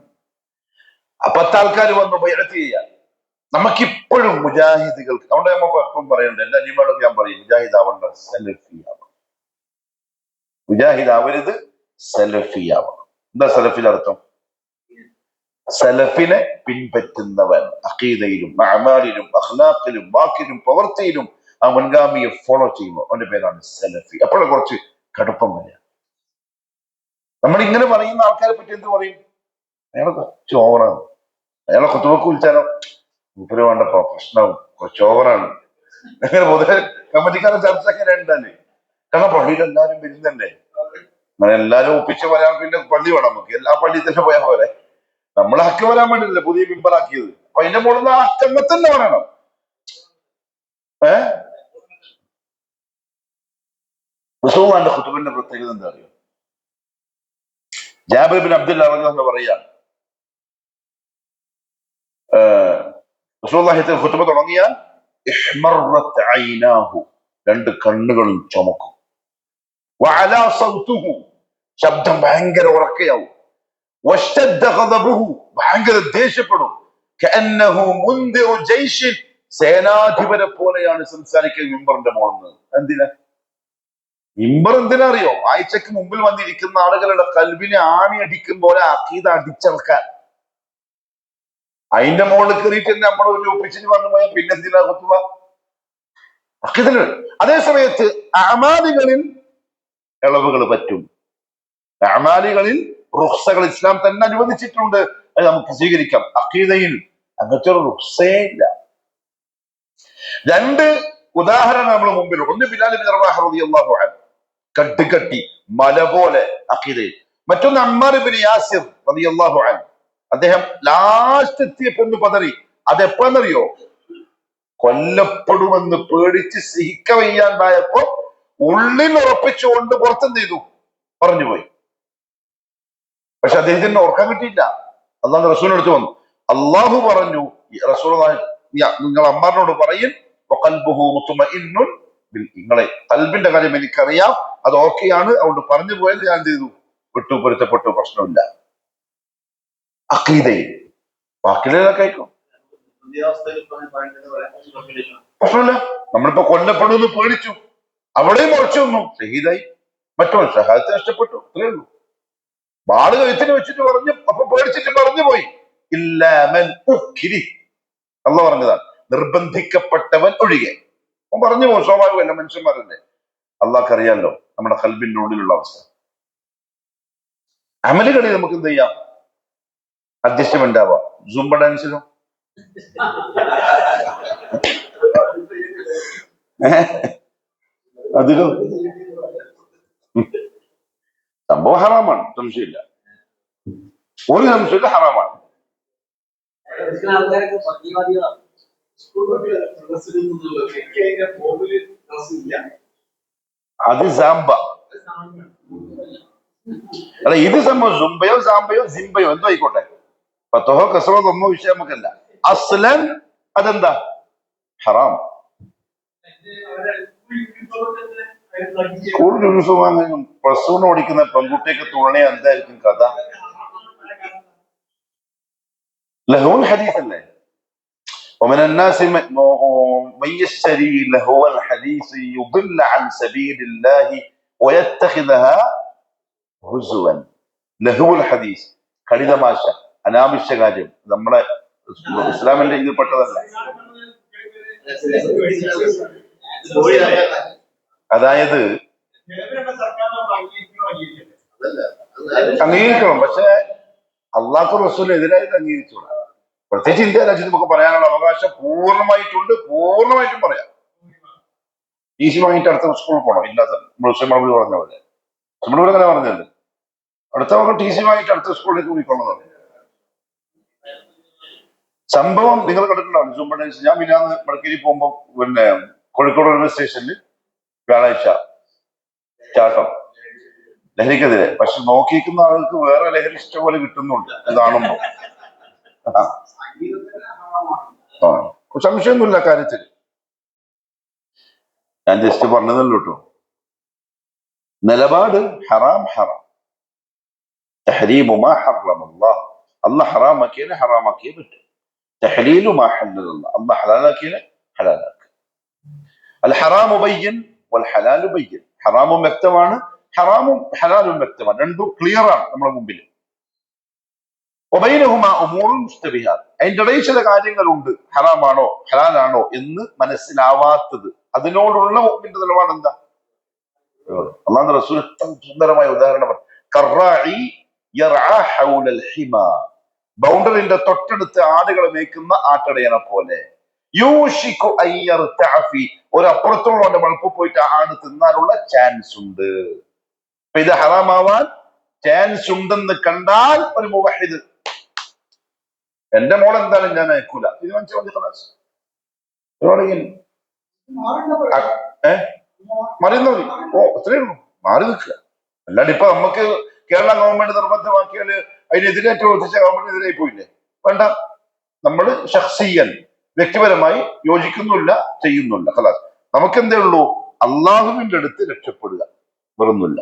10 ആൾക്കാർ വന്നു ബൈഅത്ത് ചെയ്യാൻ. നമുക്കിപ്പോഴും മുജാഹിദുകൾക്ക്, അതുകൊണ്ട് നമ്മൾ എപ്പം പറയുന്നുണ്ട്, എന്റെ അനിയന്മാരോട് ഞാൻ പറയും, മുജാഹിദ് ആവണ്ട, സലഫി ആവണം. മുജാഹിദ് ആവരുത്, സലഫി ആവണം. എന്താ സലഫിന്റെ അർത്ഥം? സലഫിനെ പിൻപറ്റുന്നവൻ, അഖീദയിലും അഅമാലിലും അഖ്ലാഖിലും വാക്കിലും പ്രവൃത്തിയിലും ആ മുൻഗാമിയെ ഫോളോ ചെയ്യുമ്പോൾ അവന്റെ പേരാണ് സലഫി. അപ്പോഴും കുറച്ച് കടുപ്പം വരിക. നമ്മൾ ഇങ്ങനെ പറയുന്ന ആൾക്കാരെ പറ്റി എന്ത് പറയും? അയാളെ കുറച്ച് ഓവറാണ്, അയാളെ കുത്തുവക്ക് വിളിച്ചാലോ മൂപ്പര് വേണ്ടപ്പോ പ്രശ്നവും, കുറച്ച് ഓവറാണ്. അങ്ങനെ പൊതുവെ കമ്മിറ്റിക്കാരെ ചർച്ച അങ്ങനെ ഉണ്ടല്ലേ. കാരണം പള്ളിയിൽ എല്ലാവരും വരുന്നല്ലേ, അങ്ങനെ എല്ലാരും ഒപ്പിച്ച് പറയാൻ പിന്നെ പള്ളി വേണം നമുക്ക്. എല്ലാ പള്ളിയിൽ തന്നെ പോയാൽ പോലെ നമ്മൾ ഹക്ക് വരാൻ വേണ്ടിയില്ല പുതിയ മെമ്പറാക്കിയത്. അപ്പൊ അതിന്റെ മുകളിൽ ആ ഹക്കന്നെ തന്നെ പറയണം. റസൂലുള്ളാഹിന്റെ ഖുതുബിന്റെ പ്രത്യേകത എന്താ അറിയോ? ജാബിർ ബിൻ അബ്ദുല്ലാഹ് റളിയല്ലാഹു പറയാണ്, റസൂലുള്ളാഹി ഖുതുബ തുടങ്ങിയാൽ ഇഹ്മറത് ഐനാഹു, 2 കണ്ണുകളും ചുമക്കും. വഅലാ സൗതുഹു, ശബ്ദം ഭയങ്കര ഉറക്കയാവും. വഷ്തദ്ദ ഗദബുഹു, ഭയങ്കര ദേഷ്യപ്പെടും. കഅന്നഹു മുൻദിറു ജയ്ശിൻ, സേനാധിപരെ പോലെയാണ് സംസാരിക്കുക മിമ്പറിന്റെ മുകളിൽ. എന്തിനാ മിമ്പർ? എന്തിനാ അറിയോ? ആഴ്ചക്ക് മുമ്പിൽ വന്നിരിക്കുന്ന ആളുകളുടെ കൽബിനെ ആണി അടിക്കും പോലെ അഖീദ അടിച്ചെടുക്കാൻ. അതിന്റെ മുകളിൽ കയറിയിട്ട് നമ്മൾ ഒരു ഒപ്പിച്ചിട്ട് വന്നു പോയാൽ പിന്നെ എന്തിനാ ഖുതുബ? അഖീദ. അതേ സമയത്ത് അഅമാലികളിൽ ഇളവുകൾ പറ്റും. അഅമാലികളിൽ റുഖ്സകൾ ഇസ്ലാം തന്നെ അനുവദിച്ചിട്ടുണ്ട്, അത് നമുക്ക് സ്വീകരിക്കാം. അഖീദയിൽ അങ്ങനത്തെ ഒരു റുഖ്സേ ഇല്ല. 2 ഉദാഹരണം നമ്മുടെ മുമ്പിൽ. ഒന്ന് ബിലാൽ ഇബ്നു റബാഹ് റളിയല്ലാഹു അൻഹു, കട്ടി മല പോലെ അഖീദയിൽ. മറ്റൊന്ന് അമ്മാർ ഇബ്നു യാസിർ റളിയല്ലാഹു അൻഹു, അദ്ദേഹം ലാസ്റ്റ് എത്തിയപ്പോ ഒന്ന് പതറി. അതെപ്പോന്നറിയോ? കൊല്ലപ്പെടുമെന്ന് പേടിച്ച് സഹിക്ക വയ്യാണ്ടായപ്പോ ഉള്ളിൽ ഉറപ്പിച്ചുകൊണ്ട് പുറത്തെന്ത് ചെയ്തു? പറഞ്ഞുപോയി. പക്ഷെ അദ്ദേഹത്തിന് ഓർക്കാൻ കിട്ടിയില്ല. അള്ളാഹു റസൂലിനടുത്ത് വന്നു. അള്ളാഹു പറഞ്ഞു, റസൂൽ നിങ്ങൾ അമ്മാറിനോട് പറയും, നിങ്ങളെ കൽബിന്റെ കാര്യം എനിക്കറിയാം, അത് ഓക്കെയാണ്, അതുകൊണ്ട് പറഞ്ഞു പോയത് ഞാൻ എന്ത് ചെയ്തു? വിട്ടു, പൊരുത്തപ്പെട്ടു, പ്രശ്നമില്ല. അഖീദയിൽ ബാക്കിയുള്ളതൊക്കെ ആയിക്കോ, പ്രശ്നമില്ല. നമ്മളിപ്പോ കൊല്ലപ്പെടുമെന്ന് പേടിച്ചു, അവിടെയും ഉറച്ചു വന്നു, ഷഹീദായി. മറ്റോ ഷഹാദത്ത് നഷ്ടപ്പെട്ടു, അത്രേ ഉള്ളൂ. വാള് കഴുത്തിന് വെച്ചിട്ട് പറഞ്ഞു, അപ്പൊ പേടിച്ചിട്ട് പറഞ്ഞു പോയി. ഇല്ലാമൻ ഉഖ്രി, അള്ളാഹ് പറഞ്ഞതാണ്, നിർബന്ധിക്കപ്പെട്ടവൻ ഒഴികെ. അവൻ പറഞ്ഞു പോകും, സ്വാഭാവികമല്ല, മനുഷ്യന്മാരല്ലേ. അള്ളാഹ്ക്ക് അറിയാലോ നമ്മുടെ കൽബിന്റെ ഉള്ളിലുള്ള അവസ്ഥ. അമലുകളിൽ നമുക്ക് എന്ത് ചെയ്യാം? അഡ്ജസ്റ്റ്മെന്റ് ആവാം. സൂംബ ഡാൻസിലും അതിലും സംഭവം ഹറാമാണ്, സംശയമില്ല, ഒരു സംശയമില്ല, ഹറാമാണ്. അത് സാമ്പ അല്ല, ഇത് സംഭവം സുംബയോ സാമ്പയോ സിംബയോ എന്തോ ആയിക്കോട്ടെ, പത്തോഹോ കസറോ തൊമ്മോ വിഷയം നമുക്കല്ല. അസ്ലൻ അതെന്താ? ഹറാം. സ്കൂൾ യൂണിഫോം വാങ്ങാനും പ്ലസ് വൺ ഓടിക്കുന്ന പെൺകുട്ടിയൊക്കെ തുണയ എന്തായിരിക്കും കഥ? ലഹുൽ ഹദീസ് അല്ലേ? ومن الناس من يشتري لهو الحديث يضل عن سبيل الله ويتخذها هزوا. ലഹുൽ ഹദീസ്, കളിതമാശ, അനാവശ്യ കാര്യം, നമ്മുടെ ഇസ്ലാമിന്റെ ഇതിൽ പെട്ടതല്ല. അതായത് അംഗീകരിക്കണം, പക്ഷെ അള്ളാഹു റസൂലിനെതിരായിട്ട് അംഗീകരിച്ചോളാം. പ്രത്യേകിച്ച് ഇന്ത്യ രാജ്യത്ത് നമുക്ക് പറയാനുള്ള അവകാശം പൂർണ്ണമായിട്ടുണ്ട്, പൂർണ്ണമായിട്ടും പറയാം. ഈസി വാങ്ങിയിട്ട് അടുത്ത സ്കൂളിൽ പോകണം, ഇല്ലാത്ത മുസ്ലിം പറഞ്ഞ പോലെ. നമ്മൾ അങ്ങനെ പറഞ്ഞത്, അടുത്ത മക്കൾ ടി സി വാങ്ങിയിട്ട് അടുത്ത സ്കൂളിലേക്ക് പോയിക്കൊള്ളുന്നത്. സംഭവം നിങ്ങൾ കണ്ടിട്ടുണ്ടാവും. സൂംബ ഡാൻസ് ഞാൻ മിനിഞ്ഞാന്ന് മടക്കേരി പോകുമ്പോ പിന്നെ കോഴിക്കോട് റെയിൽവേ സ്റ്റേഷനിൽ വ്യാഴാഴ്ച ചാട്ടം, ലഹരിക്കെതിരെ. പക്ഷെ നോക്കിയിരിക്കുന്ന ആൾക്ക് വേറെ ലഹരി ഇഷ്ടംപോലെ കിട്ടുന്നുണ്ട് കാണുമ്പോ. സംശയമൊന്നുമില്ല കാര്യത്തിൽ. ഞാൻ ജസ്റ്റ് പറഞ്ഞതല്ലോ കേട്ടോ. നിലപാട് ഹറാം ഹറാം, തഹരീമു മാ ഹറമല്ലാഹ്, അല്ലാഹ് ഹറാമാക്കിയതിനെ ഹറാമാക്കിയേ പറ്റും. തഹ്ലീലു മാ ഹല്ലലല്ലാഹ്, അല്ലാഹ് ഹലാലാക്കിയതിനെ ഹലാലാക്കുക. അൽ ഹറാമു ബയ്യിൻ വൽ ഹലാലു ബയ്യിൻ, ഹറാമും വ്യക്തമാണ്, ഹറാമും ഹലാലും വ്യക്തമാണ്, രണ്ടും ക്ലിയർ ആണ് നമ്മുടെ മുമ്പിൽ. വബൈനഹുമാ ഉമൂറുൻ മുസ്തബിഹാത്ത്, അതിന്റെ ഇടയിൽ ചില കാര്യങ്ങളുണ്ട്, ഹറാമാണോ ഹലാലാണോ എന്ന് മനസ്സിലാവാത്തത്. അതിനോടുള്ള മുഅ്മിന്റെ നിലപാട് എന്താ? അല്ലാഹുവിന്റെ റസൂൽ സുന്ദരമായ ഉദാഹരണമാണ്. കർറാഇ യർആ ഹൗലൽ ഹിമാ, ബൗണ്ടറിന്റെ തൊട്ടടുത്ത് ആടുകളെ മേയ്ക്കുന്ന ആട്ടടയനെ പോലെ. യൂഷികു അൻ യർതഅ ഫീ, ഒരു അപ്പുറത്തുള്ളവന്റെ വളപ്പ് പോയിട്ട് ആട് തിന്നാനുള്ള ചാൻസ് ഉണ്ട്. അപ്പൊ ഇത് ഹറാമാവാൻ ചാൻസ് ഉണ്ടെന്ന് കണ്ടാൽ ഒരു മുവഹിദ്, എന്റെ മോൾ എന്തായാലും ഞാൻ അയക്കൂല, തീരുമാനിച്ചാൽ മറിയുന്ന മതി. ഓ അത്രേ ഉള്ളൂ, മാറി നിൽക്കുക. അല്ലാണ്ട് ഇപ്പൊ നമുക്ക് കേരള ഗവൺമെന്റ് നിർബന്ധമാക്കിയാല് അതിനെതിരായിട്ട് പ്രവർത്തിച്ച ഗവൺമെന്റിനെതിരായി പോയില്ലേ? വേണ്ട, നമ്മൾ ഷഖ്സിയൻ വ്യക്തിപരമായി യോജിക്കുന്നില്ല, ചെയ്യുന്നില്ല. ഖലാസ്. നമുക്കെന്തേ ഉള്ളൂ? അള്ളാഹുവിന്റെ അടുത്ത് രക്ഷപ്പെടുക, വേറൊന്നുമില്ല.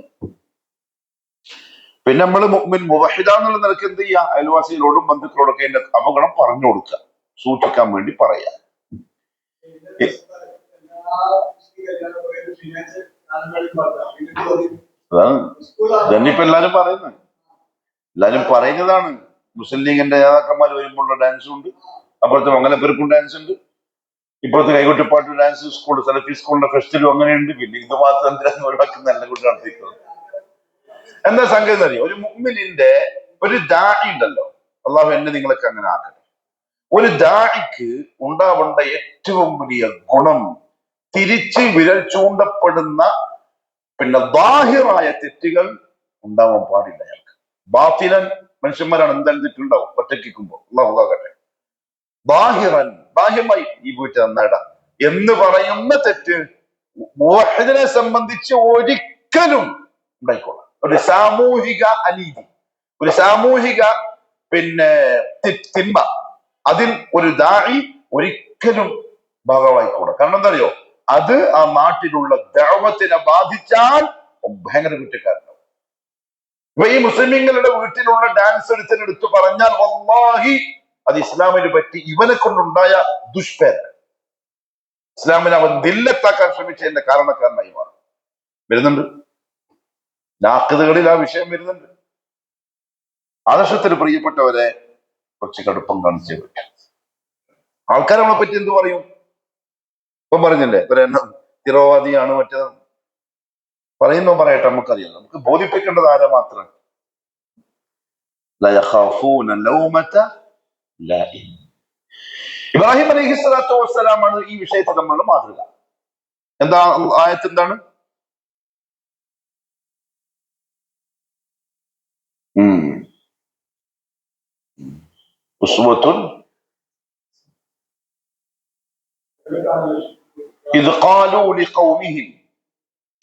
പിന്നെ നമ്മൾ മുഅ്മിൻ മുവഹിദ എന്നുള്ള നിലക്ക് എന്ത് ചെയ്യുക? അയൽവാസികളോടും ബന്ധുക്കളോടൊക്കെ അതിന്റെ അപകടം പറഞ്ഞു കൊടുക്കുക, സൂക്ഷിക്കാൻ വേണ്ടി പറയാ. അതാണ് ഇതന്നിപ്പോ എല്ലാരും പറയുന്നത്, എല്ലാരും പറയുന്നതാണ്. മുസ്ലിം ലീഗിന്റെ നേതാക്കന്മാർ വരുമ്പോഴുള്ള ഡാൻസും ഉണ്ട്, അപ്പുറത്തെ മംഗലപ്പെരുക്കും ഡാൻസ് ഉണ്ട്, ഇപ്പോഴത്തെ കൈകൊട്ടിപ്പാട്ട് ഡാൻസ് സ്കൂൾ, സലഫി സ്കൂളിന്റെ ഫെസ്റ്റിലും അങ്ങനെയുണ്ട്. പിന്നെ ഇത് മാത്രം എന്തിനാണ് ഒഴിവാക്കുന്ന എല്ലാം കൂടി നടത്തിക്കുന്നത്? എന്താ സംഗതി അറിയോ? ഒരു മുഅ്മിനിന്റെ ഒരു ദാഇ ഉണ്ടല്ലോ, അള്ളാഹു എന്നെ നിങ്ങളൊക്കെ അങ്ങനെ ആക്കട്ടെ. ഒരു ദാഇക്ക് ഉണ്ടാവേണ്ട ഏറ്റവും വലിയ ഗുണം തിരിച്ച് വിരൽ ചൂണ്ടപ്പെടുന്ന പിന്നെ ദാഹിറായ തെറ്റുകൾ ഉണ്ടാവാൻ പാടില്ല അയാൾക്ക്. ബാത്തിലൻ മനുഷ്യന്മാരാണ് എന്തായാലും തെറ്റുണ്ടാവും ഒറ്റയ്ക്കുമ്പോ, അള്ളാഹുദാകട്ടെ. ബാഹിറൻ ബാഹ്യമായി ഈ വീട്ടിൽ നന്നായിട എന്ന് പറയുന്ന തെറ്റ് മുവഹിദിനെ സംബന്ധിച്ച് ഒരിക്കലും ഉണ്ടായിക്കോളാം. ഒരു സാമൂഹിക അനീതി, ഒരു സാമൂഹിക പിന്നെ തിന്മ, അതിൽ ഒരു ദാഇ ഒരിക്കലും ഭാഗമായിക്കൂടാ. കാരണം എന്താ അറിയോ, അത് ആ നാട്ടിലുള്ള ദഅവത്തിനെ ബാധിച്ചാൽ ഭയങ്കര കുറ്റക്കാരനാവും. ഇപ്പൊ ഈ മുസ്ലിമീങ്ങളുടെ വീട്ടിലുള്ള ഡാൻസ് എടുത്തു പറഞ്ഞാൽ വല്ലാഹി അത് ഇസ്ലാമിന് പറ്റി ഇവനെ കൊണ്ടുണ്ടായ ദുഷ്പേര, ഇസ്ലാമിനെ അവൻ ദില്ലത്താക്കാൻ ശ്രമിച്ചതിന്റെ കാരണക്കാരനായി മാറും. വരുന്നുണ്ട് നാഖിദുകളിൽ ആ വിഷയം വരുന്നുണ്ട്. ആദർശത്തിന് പ്രിയപ്പെട്ടവരെ കുറച്ച് കടുപ്പം കാണിച്ചേ പറ്റും. ആൾക്കാർ നമ്മളെ പറ്റി എന്ത് പറയും? ഇപ്പം പറഞ്ഞില്ലേ ഒരെണ്ണം തിരോവാദിയാണ്, മറ്റേത് പറയുന്നോ പറയട്ടെ, നമുക്കറിയാം. നമുക്ക് ബോധിപ്പിക്കേണ്ടത് ആരെ മാത്രം? ഇബ്രാഹിം അലൈഹി സ്വലാത്തു വസ്സലാമാണ് ഈ വിഷയത്തിൽ നമ്മളുടെ മാതൃക. എന്താ ആയത്ത് എന്താണ്? ഉസ്വത്തുൻ إذ قالوا لقومهم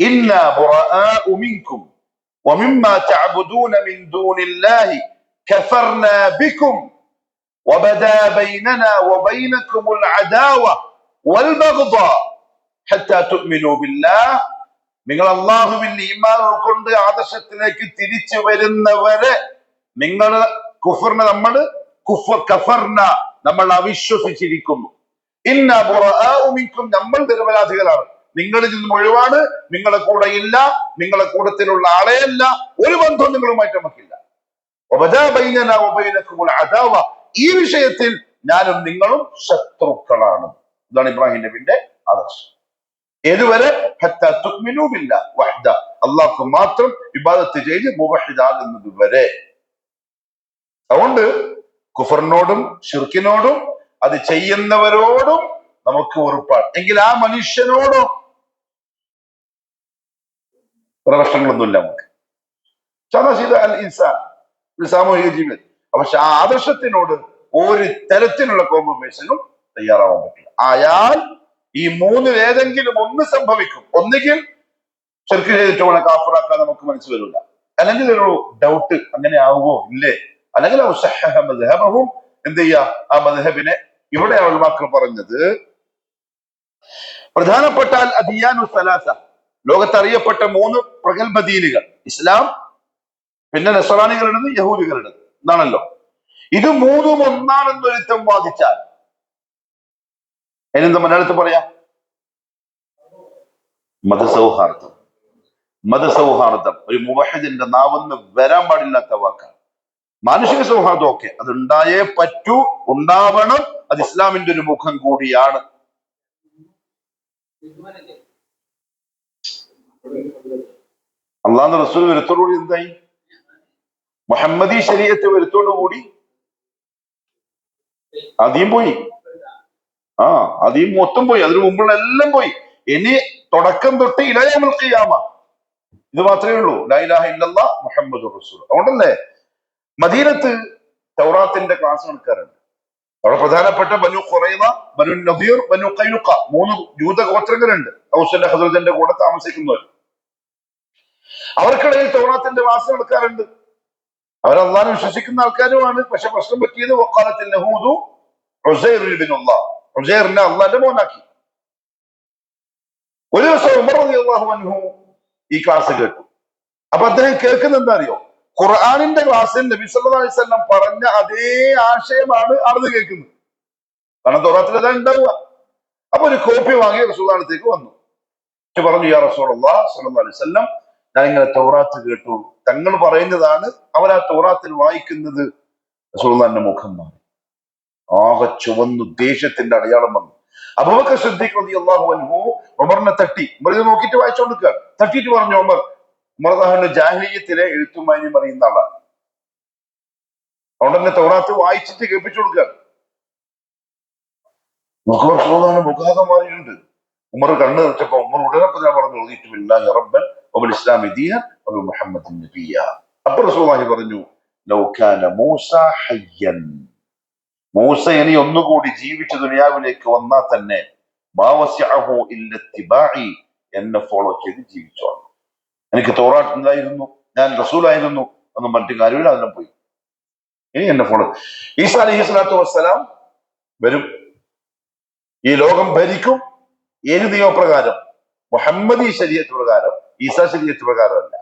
إنا براء منكم ومما تعبدون من دون الله كفرنا بكم وبدا بيننا وبينكم العداوة والبغضاء حتى تؤمنوا بالله. നിങ്ങൾ അള്ളാഹുവിൽ ഈമാൻ ഉൾക്കൊണ്ട് ആദർശത്തിലേക്ക് തിരിച്ചു വരുന്നവരെ നിങ്ങൾ കുഫറിനെ നമ്മൾ അവിശ്വസിച്ചിരിക്കുന്നു. ഇന്ന ബുറാഉ മിൻകും, നമ്മൾ നിരപരാധികളാണ്, നിങ്ങളിൽ നിന്നും ഒഴിവാണ്, നിങ്ങളുടെ കൂടെ ഇല്ല, നിങ്ങളുടെ കൂട്ടത്തിലുള്ള ആളെയല്ല, ഒരു ബന്ധവും നിങ്ങളുമായിട്ട് നമുക്കില്ല. ഈ വിഷയത്തിൽ ഞാനും നിങ്ങളും ശത്രുക്കളാണ്. ഇതാണ് ഇബ്രാഹിം നബിന്റെ ആദർശം. ഏതുവരെ? അള്ളാഹ്ക്ക് മാത്രം ഇബാദത്ത് ചെയ്ത് മുവഹിദാകുന്നത് വരെ. അതുകൊണ്ട് കുഫറിനോടും ശിർക്കിനോടും അത് ചെയ്യുന്നവരോടും നമുക്ക് ഉറപ്പാണ്. എങ്കിൽ ആ മനുഷ്യനോടോ പ്രശ്നങ്ങളൊന്നുമില്ല നമുക്ക്. ഇൻസാൻ ഒരു സാമൂഹിക ജീവിതം. പക്ഷെ ആ ആദർശത്തിനോട് ഒരു തരത്തിലുള്ള കോംപ്രമൈസിനും തയ്യാറാവാൻ പറ്റില്ല. ആയാൽ ഈ മൂന്നിൽ ഏതെങ്കിലും ഒന്ന് സംഭവിക്കും. ഒന്നുകിൽ ശിർക്ക് ചെയ്തിട്ട് വേണം കാഫിറാക്കാൻ നമുക്ക് മനസ്സ് വരില്ല, അല്ലെങ്കിൽ ഒരു ഡൗട്ട് അങ്ങനെ ആവുമോ ഇല്ലേ, അല്ലെങ്കിൽ എന്ത് ചെയ്യാ ആ മദ്ഹബിനെ. ഇവിടെ ഉലമാക്കൾ പറഞ്ഞത് പ്രധാനപ്പെട്ട അദിയാനു സലാസ, ലോകത്തറിയപ്പെട്ട 3 പ്രഗൽഭ ദീനുകൾ, ഇസ്ലാം, പിന്നെ നസ്രാനികളുടേത്, യഹൂദികളുടേത് എന്നാണല്ലോ. ഇത് 3ഉം ഒന്നാണെന്നൊരുത്തം വാദിച്ചാൽ അതിനെന്താ മലയാളത്തിൽ പറയാം? മതസൗഹാർദ്ദം. മതസൗഹാർദ്ദം ഒരു മുവഹിദിന്റെ നാവെന്ന് വരാൻ പാടില്ലാത്ത വാക്കാണ്. മാനുഷിക സൗഹാർദ്ദം ഒക്കെ അത് ഉണ്ടായേ പറ്റൂ, ഉണ്ടാവണം. അത് ഇസ്ലാമിന്റെ ഒരു മുഖം കൂടിയാണ്. അള്ളാഹുവിന്റെ റസൂൽ വരുത്തോടുകൂടി എന്തായി? മുഹമ്മദി ശരീഅത്ത് വരുത്തോടുകൂടി ആദ്യം പോയി. ആദ്യം മൊത്തം പോയി, അതിനു മുമ്പുള്ള എല്ലാം പോയി. ഇനി തുടക്കം തൊട്ട് ഇലാ യൗമുൽ ഖിയാമ ഇത് മാത്രമേ ഉള്ളൂ, ലാ ഇലാഹ ഇല്ലല്ലാഹ് മുഹമ്മദുർ റസൂൽ. അതുകൊണ്ടല്ലേ മദീനത്ത് തൗറാത്തിന്റെ ക്ലാസ് നടക്കാറുണ്ട്. അവിടെ പ്രധാനപ്പെട്ട ബനു ഖുറൈള, ബനു നദീർ, ബനു ഖൈനുഖ 3 ജൂത ഗോത്രങ്ങളുണ്ട്. ഔസിന്റെ ഹസ്രജിന്റെ കൂടെ താമസിക്കുന്നവർ. അവർക്കിടയിൽ തൗറാത്തിന്റെ ക്ലാസ് നടക്കാറുണ്ട്. അവർ അള്ളാഹനെ വിശ്വസിക്കുന്ന ആൾക്കാരുമാണ്. പക്ഷെ പ്രശ്നം പറ്റിയത് വഖാലത്തിൽ യഹൂദു ഉസൈർ ഇബ്നുല്ലാഹ്, ഉസൈറിനെ അള്ളാന്റെ മോനാക്കി. ഒരു ദിവസം ഉമർ റളിയല്ലാഹു അൻഹു ഈ ക്ലാസ് കേട്ടു. അപ്പൊ അദ്ദേഹം കേൾക്കുന്ന എന്താ അറിയോ? ഖുർആനിന്റെ ക്ലാസ്സിൽ നബി സല്ലല്ലാഹു അലൈഹി വസല്ലം പറഞ്ഞ അതേ ആശയമാണ് അവിടുന്ന് കേൾക്കുന്നത്. കാരണം തൗറാത്തിൽ അതാ ഉണ്ടാവുക. അപ്പൊ ഒരു കോപ്പി വാങ്ങി റസൂലുള്ളാഹിയുടെ അടുത്തേക്ക് വന്നു. പറഞ്ഞു, യാ റസൂലുള്ളാഹി സ്വല്ലല്ലാഹു അലൈഹി വസല്ലം, ഞാൻ ഇങ്ങനെ തൗറാത്ത് കേട്ടു, തങ്ങൾ പറയുന്നതാണ് അവർ ആ തൗറാത്തിൽ വായിക്കുന്നത്. റസൂലുള്ളാഹിന്റെ മുഖം മാറി, ആകെ ചുവന്നു, ദേഷ്യത്തിന്റെ അടയാളം വന്നു. അബൂബക്കർ സിദ്ദീഖ് റളിയല്ലാഹു അൻഹു ഉമറിനെ തട്ടി, ഉമർ ഇത് നോക്കിയിട്ട് വായിച്ചുകൊടുക്കുക. തട്ടിയിട്ട് പറഞ്ഞു, ഉമർ ജാഹിലിയ്യത്തിലെ എഴുത്തും വായനയും അറിയുന്ന ആളാണ്, അതുകൊണ്ട് തന്നെ തൗറാത്ത് വായിച്ചിട്ട് കേൾപ്പിച്ചു കൊടുക്കുക. മുഖാകം മാറിയിട്ടുണ്ട്. ഉമർ കണ്ണു നിറച്ചപ്പോ ഉമർ ഉടനെ ഞാൻ പറഞ്ഞു ബില്ലാഹി റബ്ബൻ വബിൽ ഇസ്ലാമി ദീനൻ വബി മുഹമ്മദിൻ നബിയ്യ. അപ്പോൾ റസൂലുള്ളാഹി പറഞ്ഞു ലൗ കാന മൂസ ഹയ്യൻ, മൂസ ഇനി ഒന്നുകൂടി ജീവിച്ച് ദുനിയാവിലേക്ക് വന്നാൽ തന്നെ മാ വസിഅഹു ഇല്ല ഇത്തിബാഇ, എന്നെ ഫോളോ ചെയ്ത് ജീവിച്ചോളാം. എനിക്ക് തൗറാത്ത് ഉണ്ടായിരുന്നു, ഞാൻ റസൂലായിരുന്നു ഒന്നും മറ്റു കാര്യമില്ല, അതിനെ പോയി ഇനി എന്നെ ഫോളോ. ഈസാ അലൈഹി സ്വലാത്തു വസ്സലാം വരും, ഈ ലോകം ഭരിക്കും. ഏത് നിയമപ്രകാരം? മുഹമ്മദി ശരീഅത്ത് പ്രകാരം, ഈസാ ശരീഅത്ത് പ്രകാരമല്ല.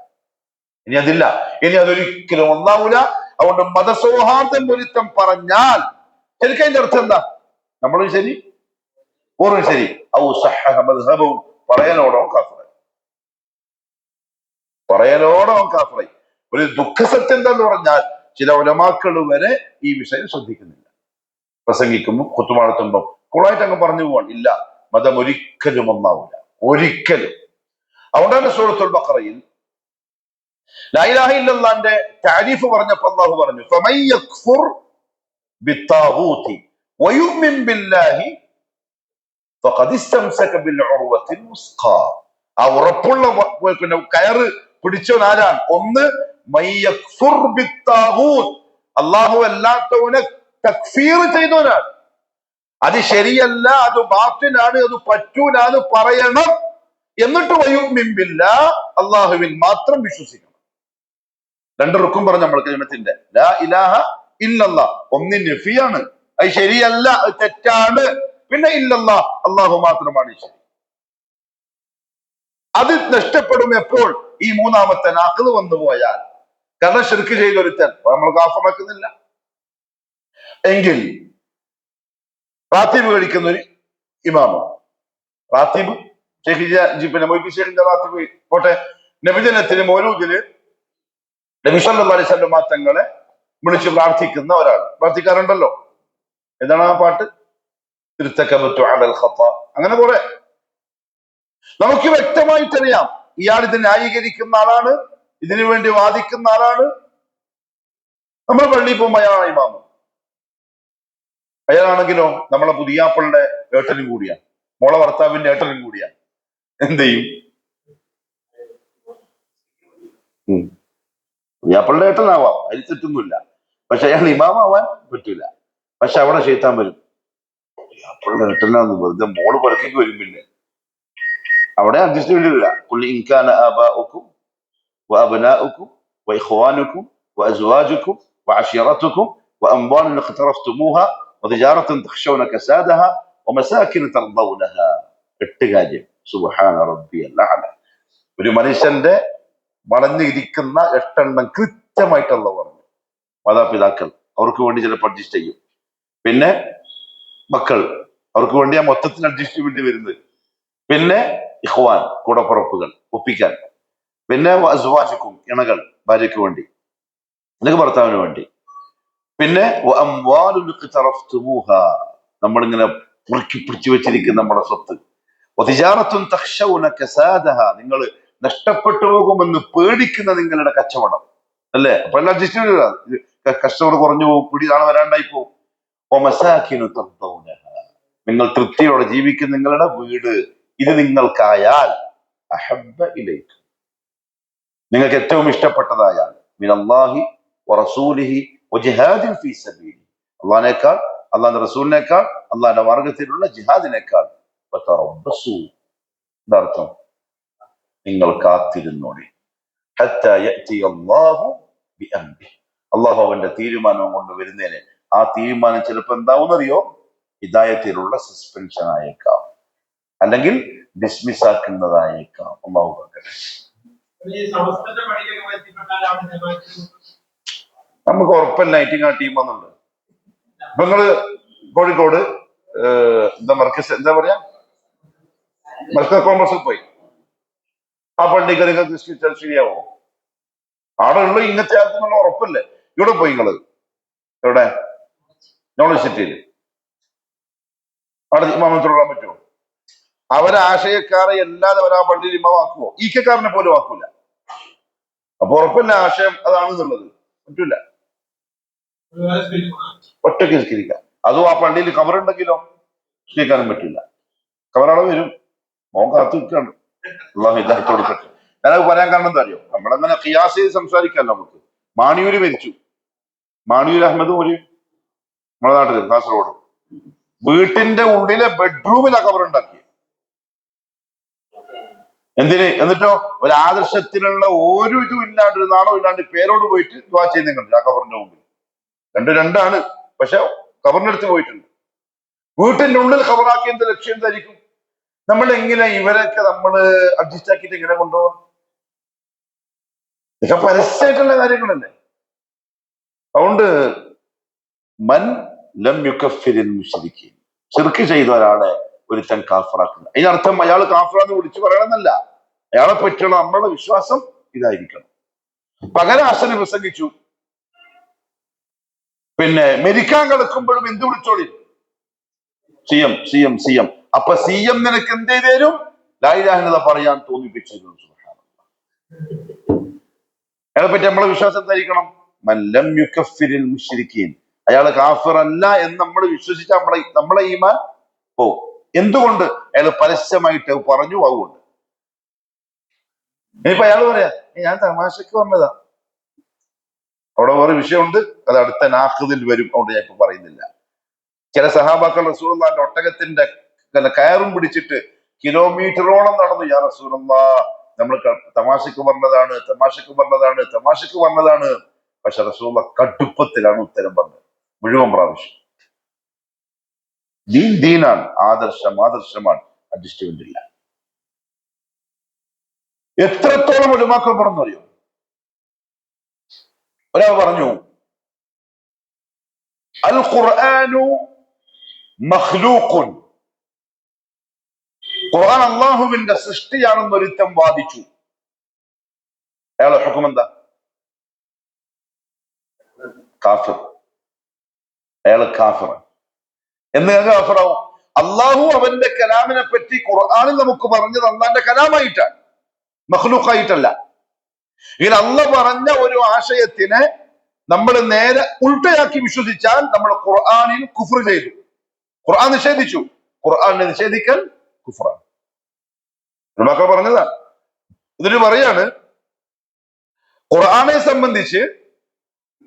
ഇനി അതില്ല, ഇനി അതൊരിക്കലും ഒന്നാവൂല. അതുകൊണ്ട് മതസൗഹാർദ്ദം പൊരുത്തം പറഞ്ഞാൽ ശരിക്കും അതിന്റെ അർത്ഥം എന്താ? നമ്മളും ശരി ഓറും ശരി. ഔ സഹഹ മദ്ഹബും, പറയലോടോ കാഫിറായി, പറയലോടോ കാഫിറായി. ഒരു ദുഃഖസത്യം എന്താന്ന് പറഞ്ഞാൽ ചില ഉലമാക്കൾ വരെ ഈ വിഷയം ശ്രദ്ധിക്കുന്നില്ല. പ്രസംഗിക്കുമ്പോൾ കുത്തുമാ നടത്തുമ്പോൾ കൂളായിട്ട് അങ്ങ് പറഞ്ഞു പോവാൻ ഇല്ല, മതം ഒരിക്കലും ഒന്നാവില്ല, ഒരിക്കലും. അതുകൊണ്ടാണ് സൂറത്തുൽ ബഖറയിൽ ലാ ഇലാഹ ഇല്ലല്ലാഹുവിന്റെ താരീഫ് പറഞ്ഞപ്പോൾ അല്ലാഹു പറഞ്ഞു ഫമൻ യക്ഫുർ ബിത്താഗൂതി വയുമിൻ ബില്ലാഹി ഫഖദ് ഇസ്തംസക ബിൽ ഉർവത്തിൽ വുസ്ഖാ. ആ ഉറപ്പുള്ള പിന്നെ കയറ് പിടിച്ചവൻ ആരാണ്? ഒന്ന് മൻ യക്ഫുർ ബിത്താഗൂത്, അല്ലാഹു അല്ലാത്തവനെ തക്ഫീർ ചെയ്തവനാണ്. അത് ശരിയല്ല, അത് ബാത്തിലാണ്, അത് പറ്റൂലാന്ന് പറയണം. എന്നിട്ട് വയുമിൻ ബില്ലാഹ്, അല്ലാഹുവിൽ മാത്രം വിശ്വസിക്കണം. രണ്ട് റുക്കും പറഞ്ഞു നമ്മൾ കലിമത്തിന്റെ ലാ ഇലാഹ ഇല്ലല്ലാഹ്. ഒന്ന് നഫിയാണ്, അത് ശരിയല്ല, അത് തെറ്റാണ്. പിന്നെ ഇല്ലല്ലാഹ്, അല്ലാഹു മാത്രമാണ് ശരി. അത് നഷ്ടപ്പെടും എപ്പോൾ? ഈ മൂന്നാമത്തെ നാഖിദ് വന്നു പോയാൽ. കാരണം ശിർക്ക് ചെയ്തൊരുത്തൻ നമ്മൾ കാഫിറാക്കുന്നില്ല എങ്കിൽ റാത്തീബ് കഴിക്കുന്ന ഒരു ഇമാമ്, റാത്തീബ് പിന്നെ മൊയ്‌ബി ഷേഖിന്റെ റാത്തീബ് പോട്ടെ, നബിദിനത്തിന് മൗലൂദിന് നബി സല്ലല്ലാഹു അലൈഹി വസല്ലം തങ്ങളെ വിളിച്ച് പ്രാർത്ഥിക്കുന്ന ഒരാൾ, പ്രാർത്ഥിക്കാറുണ്ടല്ലോ. എന്താണ് ആ പാട്ട്? ഇർതകബതു അലൽ ഖതാ. അങ്ങനെ കുറെ നമുക്ക് വ്യക്തമായിട്ടറിയാം ഇയാൾ ഇത് ന്യായീകരിക്കുന്ന ആളാണ്, ഇതിനു വേണ്ടി വാദിക്കുന്ന ആളാണ്. നമ്മൾ പള്ളിയിൽ പോകുമ്പോൾ അയാളാണ് ഇമാമ്. അയാളാണെങ്കിലോ നമ്മളെ പുതിയാപ്പളുടെ ഏട്ടനും കൂടിയാണ്, മോളെ ഭർത്താവിന്റെ ഏട്ടനും കൂടിയാണ്. എന്ത് ചെയ്യും? പുതിയാപ്പളുടെ ഏട്ടനാവാം, അതിൽ തെറ്റൊന്നുമില്ല. പക്ഷെ അയാൾ ഇമാമാവാൻ പറ്റൂല. പക്ഷെ അവിടെ ശൈത്താൻ വരും, പുതിയാപ്പളുടെ ഏട്ടനാന്ന് വെറുതെ മോള് പുറത്തേക്ക് വരും. പിന്നെ അവിടെ അഡ്ജസ്റ്റ് ചെയ്തില്ല. ഖുൽ ഇൻ കാന ആബാഉകും വഅബ്നാഉകും വഇഖ്വാനുകും വഅസ്വാജുകും വഅശീറതുകും വഅംവാലുൻ ഇഖ്തറഫ്തുമൂഹാ വതിജാറത്തുൻ തഖ്ശൗന കസാദഹാ വമസാകിൻ തർദൗനഹാ. 8 കാര്യം. സുബ്ഹാന റബ്ബിയൽ അഅല. ഒരു മനുഷ്യന്റെ വളഞ്ഞിരിക്കുന്ന 8 എണ്ണം കൃത്യമായിട്ടുള്ള പറഞ്ഞു. മാതാപിതാക്കൾ, അവർക്ക് വേണ്ടി ചിലപ്പോൾ അഡ്ജസ്റ്റ് ചെയ്യും. പിന്നെ മക്കൾ, അവർക്ക് വേണ്ടി ആ മൊത്തത്തിൽ അഡ്ജസ്റ്റ് ചെയ്യേണ്ടി വരുന്നത്. പിന്നെ ഇഖ്വാൻ, കൂടപ്പുറപ്പുകൾ, ഒപ്പിക്കാൻ. പിന്നെ അസ്വാജിക്കും, ഇണകൾ, ഭാര്യയ്ക്ക് വേണ്ടി, അല്ലെങ്കിൽ ഭർത്താവിന് വേണ്ടി. പിന്നെ നമ്മളിങ്ങനെ പുറുക്കി പിടിച്ചു വെച്ചിരിക്കുന്ന നമ്മുടെ സ്വത്ത്. നിങ്ങൾ നഷ്ടപ്പെട്ടു പോകുമെന്ന് പേടിക്കുന്ന നിങ്ങളുടെ കച്ചവടം, അല്ലേ? അപ്പൊ എല്ലാം അഡ്ജസ്റ്റ് ചെയ്ത കസ്റ്റമർ കുറഞ്ഞു പോകും, പിടി നാളെ വരാണ്ടായി പോകും. നിങ്ങൾ തൃപ്തിയോടെ ജീവിക്കുന്ന നിങ്ങളുടെ വീട്, ഇത് നിങ്ങൾക്കായാൽ അഹബ്ബ ഇലൈക്കും, നിങ്ങൾക്ക് ഏറ്റവും ഇഷ്ടപ്പെട്ടതായാൽ മിനല്ലാഹി വറസൂലിഹി വജിഹാദിൻ ഫീ സബീലി, അള്ളാഹിനേക്കാൾ, അള്ളാഹിന്റെ റസൂലിനേക്കാൾ, അള്ളാഹിന്റെ മാർഗത്തിലുള്ള ജിഹാദിനേക്കാൾ. ഫതറബ്ബസൂ, എന്താർത്ഥം? നിങ്ങൾ കാത്തിരുന്നോളി. ഹത്താ യഅതി അല്ലാഹു ബിഅംരിഹി, അള്ളാഹു അവന്റെ തീരുമാനം കൊണ്ട് വരുന്നതിന്. ആ തീരുമാനം ചിലപ്പോൾ എന്താവുന്നറിയോ? ഹിദായത്തിലുള്ള സസ്പെൻഷൻ ആയേക്കാം, അല്ലെങ്കിൽ ഡിസ്മിസ് ആക്കുന്നതായേക്കാം. അള്ളാഹു പറയട്ടെ. നമുക്ക് ഉറപ്പല്ല ഐറ്റിങ് ആ ടീം വന്നുണ്ട്. ഇപ്പൊ നിങ്ങള് കോഴിക്കോട് എന്താ മർക്കസ്, എന്താ പറയാ, മർക്കസ് കോൺഗ്രസിൽ പോയി ആ പള്ളിക്ക് നിങ്ങൾക്ക് നിസ്കരിച്ചാൽ ശരിയാവോ? അവിടെ ഉള്ള ഇന്നത്തെ ആൾക്കെന്നുള്ള ഉറപ്പല്ലേ? ഇവിടെ പോയി നിങ്ങള്, എവിടെ യൂണിവേഴ്സിറ്റിയിൽ, അവിടെ ഇമാമത്ത് തുടരാൻ പറ്റുമോ? അവരെ ആശയക്കാരെ എല്ലാതെ അവർ ആ പള്ളിയിൽ ഇമാമാക്കുമോ? ഈക്കക്കാരനെ പോലും ആക്കൂല. അപ്പൊ ഉറപ്പല്ല ആശയം അതാണെന്നുള്ളത്, പറ്റൂല. ഒറ്റയ്ക്ക് നിസ്കരിക്കാം. അതും ആ പള്ളിയിൽ കവറുണ്ടെങ്കിലോ നിസ്കരിക്കാനും പറ്റില്ല. കവറവിടെ വരും, മോൻ കാത്തു നിൽക്കാണ്. അള്ളാഹു ഹിദായത്ത് കൊടുക്കട്ടെ. ഞാനത് പറയാൻ കാരണം എന്താ അറിയോ, നമ്മളങ്ങനെ ഖിയാസ് ചെയ്ത് സംസാരിക്കാമല്ലോ. നമുക്ക് മാണിയൂര് മരിച്ചു, മാണിയൂർ അഹമ്മദ് ഒരു നമ്മുടെ നാട്ടില് കാസർഗോഡ്, വീട്ടിന്റെ ഉള്ളിലെ ബെഡ്റൂമിലാണ് കബറുണ്ടാക്കി. എന്തിന്? എന്നിട്ടോ ഒരു ആദർശത്തിനുള്ള ഒരു ഇതും ഇല്ലാണ്ട്, ഒരു നാണോ ഇല്ലാണ്ട് പേരോട് പോയിട്ട് ദ്വാ ചെയ്യുന്നുണ്ട് ആ കബറിന്റെ മുമ്പിൽ. രണ്ടാണ്, പക്ഷെ കബറിന്റെ അടുത്ത് പോയിട്ടുണ്ട്. വീട്ടിന്റെ ഉള്ളിൽ കബറാക്കിയതിന്റെ ലക്ഷ്യം എന്തായിരിക്കും? നമ്മൾ എങ്ങനെ ഇവരൊക്കെ നമ്മള് അഡ്ജസ്റ്റ് ആക്കിയിട്ട് ഇങ്ങനെ കൊണ്ടുപോകാം? ഇതൊക്കെ പരസ്യമായിട്ടുള്ള കാര്യങ്ങളല്ലേ. അതുകൊണ്ട് മൻ ലം യുകഫിരിൽ മുശ്രിക്കീൻ, ശിർക്ക് ചെയ്ത ഒരാളെ ഒരുത്തൻ കാഫറാക്കുന്നത്, അതിനർത്ഥം അയാൾ കാഫറാന്ന് വിളിച്ചു പറയണമെന്നല്ല. അയാളെ പറ്റിയുള്ള നമ്മളുടെ വിശ്വാസം ഇതായിരിക്കണം. പകരം ഹസന് പ്രസംഗിച്ചു, പിന്നെ മരിക്കാൻ കിടക്കുമ്പോഴും എന്ത് വിളിച്ചോളി? സിയം സിയം സിയം. അപ്പൊ സിയം നിനക്ക് എന്ത് ചെയ്തേരും? ലാ ഇലാഹ ഇല്ലല്ലാഹ് പറയാൻ തോന്നിപ്പിച്ചിരുന്നു. അയാളെ പറ്റി നമ്മളെ വിശ്വാസം എന്തായിരിക്കണം? മൻ ലം യുകഫിരിൽ മുശ്രിക്കീൻ, അയാൾ കാഫിർ അല്ല എന്ന് നമ്മൾ വിശ്വസിച്ച നമ്മളെ ഈമാൻ പോവും. എന്തുകൊണ്ട്? അയാൾ പരസ്യമായിട്ട് പറഞ്ഞു. അതുകൊണ്ട് ഇനിയിപ്പോ അയാൾ പറയാ ഞാൻ തമാശക്ക് വന്നതാ, അവിടെ വേറെ വിഷയമുണ്ട്, അത് അടുത്ത നാഖിദിൽ വരും, അതുകൊണ്ട് ഞാൻ ഇപ്പൊ പറയുന്നില്ല. ചില സഹാബാക്കൾ റസൂലുള്ളാഹിന്റെ ഒട്ടകത്തിന്റെ കയറും പിടിച്ചിട്ട് കിലോമീറ്ററോളം നടന്നു. യാ റസൂലല്ലാഹ്, നമ്മൾ തമാശക്ക് പറഞ്ഞതാണ്, തമാശക്ക് പറഞ്ഞതാണ്, തമാശക്ക് പറഞ്ഞതാണ്. പക്ഷെ റസൂലുള്ള കടുപ്പത്തിലാണ് ഉത്തരം പറഞ്ഞത് മുഴുവൻ പ്രാവശ്യം. ദീൻ ദീനാണ്, ആദർശമാണ്, അഡ്ജസ്റ്റ്മെന്റ് ഇല്ല. എത്രത്തോളം ഉലമാക്കൾ പറഞ്ഞു അറിയോ? ഒരാൾ പറഞ്ഞു അൽ ഖുർആനു മഖ്ലൂഖുൻ, ഖുർആൻ അള്ളാഹുവിന്റെ സൃഷ്ടിയാണെന്ന് ഒരുത്തം വാദിച്ചു. അയാളെ ഹുക്ം എന്താ? കാഫിർ. അയാൾ കാഫിർ. എന്ന് കാഫിറാവും? അള്ളാഹു അവന്റെ കലാമിനെ പറ്റി ഖുർആനിൽ നമുക്ക് പറഞ്ഞത് അള്ളാന്റെ കലാമായിട്ടാണ്, മഖ്ലൂഖായിട്ടല്ല. ഇങ്ങനെ അള്ളാഹ് പറഞ്ഞ ഒരു ആശയത്തിനെ നമ്മൾ നേരെ ഉൾട്ടയാക്കി വിശ്വസിച്ചാൽ നമ്മൾ ഖുർആനിൽ കുഫ്ർ ചെയ്തു, ഖുർആൻ നിഷേധിച്ചു. ഖുർആനെ നിഷേധിക്കൽ കുഫ്റാണ്. മക്കൾ പറഞ്ഞതാണ്. ഇതിന് പറയാണ് ഖുർആനെ സംബന്ധിച്ച്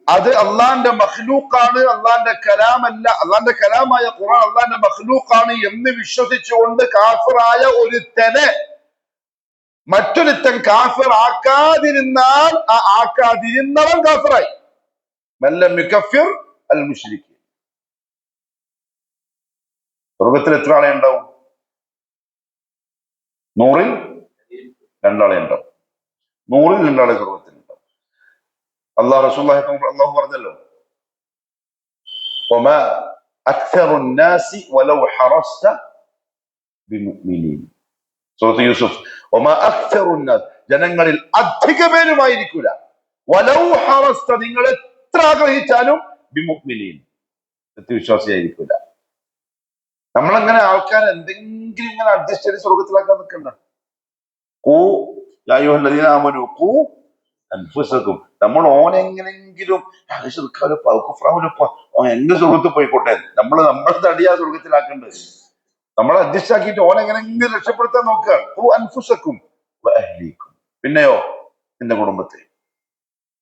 അത് അള്ളാന്റെ മഖ്ലൂഖാണ്, അള്ളാന്റെ കലാമല്ല, അള്ളാന്റെ കലാമായ ഖുർആൻ അള്ളാന്റെ മഖ്ലൂഖാണ് എന്ന് വിശ്വസിച്ചുകൊണ്ട് കാഫിറായ ഒരുത്തനെ മറ്റൊരുത്തൻ കാഫിർ ആക്കാതിരുന്നാൽ ആ ആക്കാതിരുന്നവൻ കാഫിറായി. ലം യുകഫിർ അൽ മുശ്രിക്കീൻ. സ്വർഗത്തിൽ എത്ര ആളെ ഉണ്ടാവും? 100-ൽ 2 ആളെ ഉണ്ടാവും. 100-ൽ 2 ആളെ സ്വർഗത്തിൽ ഉണ്ടാവും. അള്ളാഹു പറഞ്ഞല്ലോ, വമാ അക്സറുൻ നാസി വലൗ ഹറസ്ത ബിമുഅ്മിനീൻ. സൂറത്ത് യൂസുഫ്. വമാ അക്സറുൻ നാസ്, ജനങ്ങളിൽ അധിക പേരുമായിരിക്കൂല, വലൗ ഹറസ്ത, നിങ്ങൾ എത്ര ആഗ്രഹിച്ചാലും, ബിമുഅ്മിനീൻ, സത്യവിശ്വാസിയായിരിക്കൂല. നമ്മളങ്ങനെ ആൾക്കാരെ എന്തെങ്കിലും ഇങ്ങനെ അഡ്ജസ്റ്റ് ചെയ്ത് സ്വർഗത്തിലാക്കാൻ നിൽക്കണ്ട. നമ്മൾ ഓനെങ്ങനെങ്കിലും എന്റെ സ്വർഗത്തിൽ പോയിക്കോട്ടെ, നമ്മളെ തടിയാ സ്വർഗത്തിലാക്കേണ്ടത്. നമ്മളെ അഡ്ജസ്റ്റ് ആക്കിയിട്ട് ഓനെങ്ങനെങ്കിലും രക്ഷപ്പെടുത്താൻ നോക്കുക. പിന്നെയോ നിന്റെ കുടുംബത്തെ.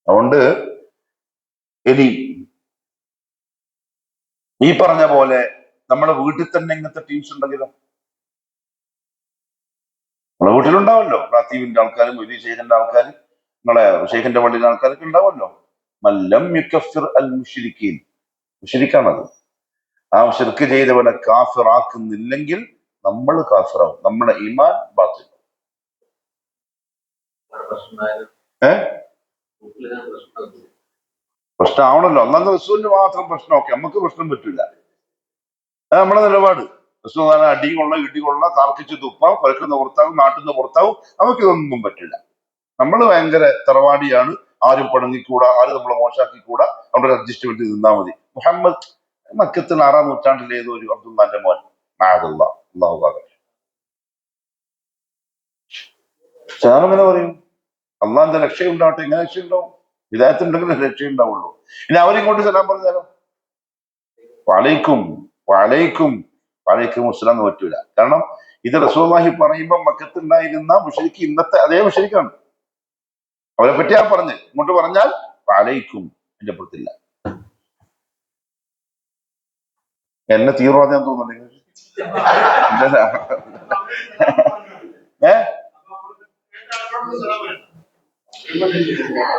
അതുകൊണ്ട് ഇനി ഈ പറഞ്ഞ പോലെ നമ്മുടെ വീട്ടിൽ തന്നെ ഇങ്ങനത്തെ ടീംസ് ഉണ്ടെങ്കിലോ? നമ്മളെ വീട്ടിലുണ്ടാവല്ലോ റാത്തീബിന്റെ ആൾക്കാരും വലിയ ഷെയ്ഖിന്റെ ആൾക്കാരും നിങ്ങളെ ഷെയ്ഖിന്റെ പള്ളിയിലെ ആൾക്കാരൊക്കെ ഉണ്ടാവല്ലോ. മല്ലം യുകഫിർ അൽ മുശ്രിക്കീൻ, മുശ്രിക്കാണത്. ആ ശിർക്ക് ചെയ്തവനെ കാഫിറാക്കുന്നില്ലെങ്കിൽ നമ്മൾ കാഫിറാവും, നമ്മുടെ ഈമാൻ ബാത്തിൽ. പ്രശ്നമാവണല്ലോ. അന്നത്തെ റസൂലിന് മാത്രം പ്രശ്നം, ഓക്കെ, നമുക്ക് പ്രശ്നം പറ്റില്ല. അത് നമ്മുടെ നിലപാട്. റസൂൽ അടികൊള്ള ഇടികൊള്ള കാർക്കിച്ച് തുപ്പാം, കൊലക്കുന്ന പുറത്താവും, നാട്ടിൽ നിന്ന് പുറത്താവും, നമുക്കിതൊന്നും പറ്റില്ല. നമ്മൾ ഭയങ്കര തറവാടിയാണ്, ആരും പണങ്ങിക്കൂടാ, ആരും നമ്മളെ മോശാക്കിക്കൂടാ, നമ്മുടെ അഡ്ജസ്റ്റ്മെന്റ് നിന്നാ മതി. മുഹമ്മദ് മക്കത്തിൽ 6-ാം നൂറ്റാണ്ടിലെ ഏതോ ഒരു അബ്ദുല്ലാന്റെ മോൻ, ഞാനങ്ങനെ പറയും, അള്ളാന്റെ രക്ഷയുണ്ടാവട്ടെ. എങ്ങനെ രക്ഷയുണ്ടാവും? ഹിദായത്തുണ്ടെങ്കിൽ രക്ഷയുണ്ടാവുള്ളൂ. ഇനി അവരിങ്ങോട്ട് സലാം പറഞ്ഞാലോ? വലൈക്കും വലൈക്കും വലൈക്കും അസ്സലാം എന്ന് പറ്റൂല. കാരണം ഇത് റസൂലുള്ളാഹി പറയുമ്പോൾ മക്കത്തുണ്ടായിരുന്ന മുശ്രിക്ക് ഇന്നത്തെ അതേ മുശ്രിക്കാണ്. അവരെ പറ്റിയാ പറഞ്ഞ് ഇങ്ങോട്ട് പറഞ്ഞാൽ അലൈക്കും എന്റെ പുറത്തില്ല. എന്നെ തീവ്രവാദം തോന്നുന്നുണ്ട്.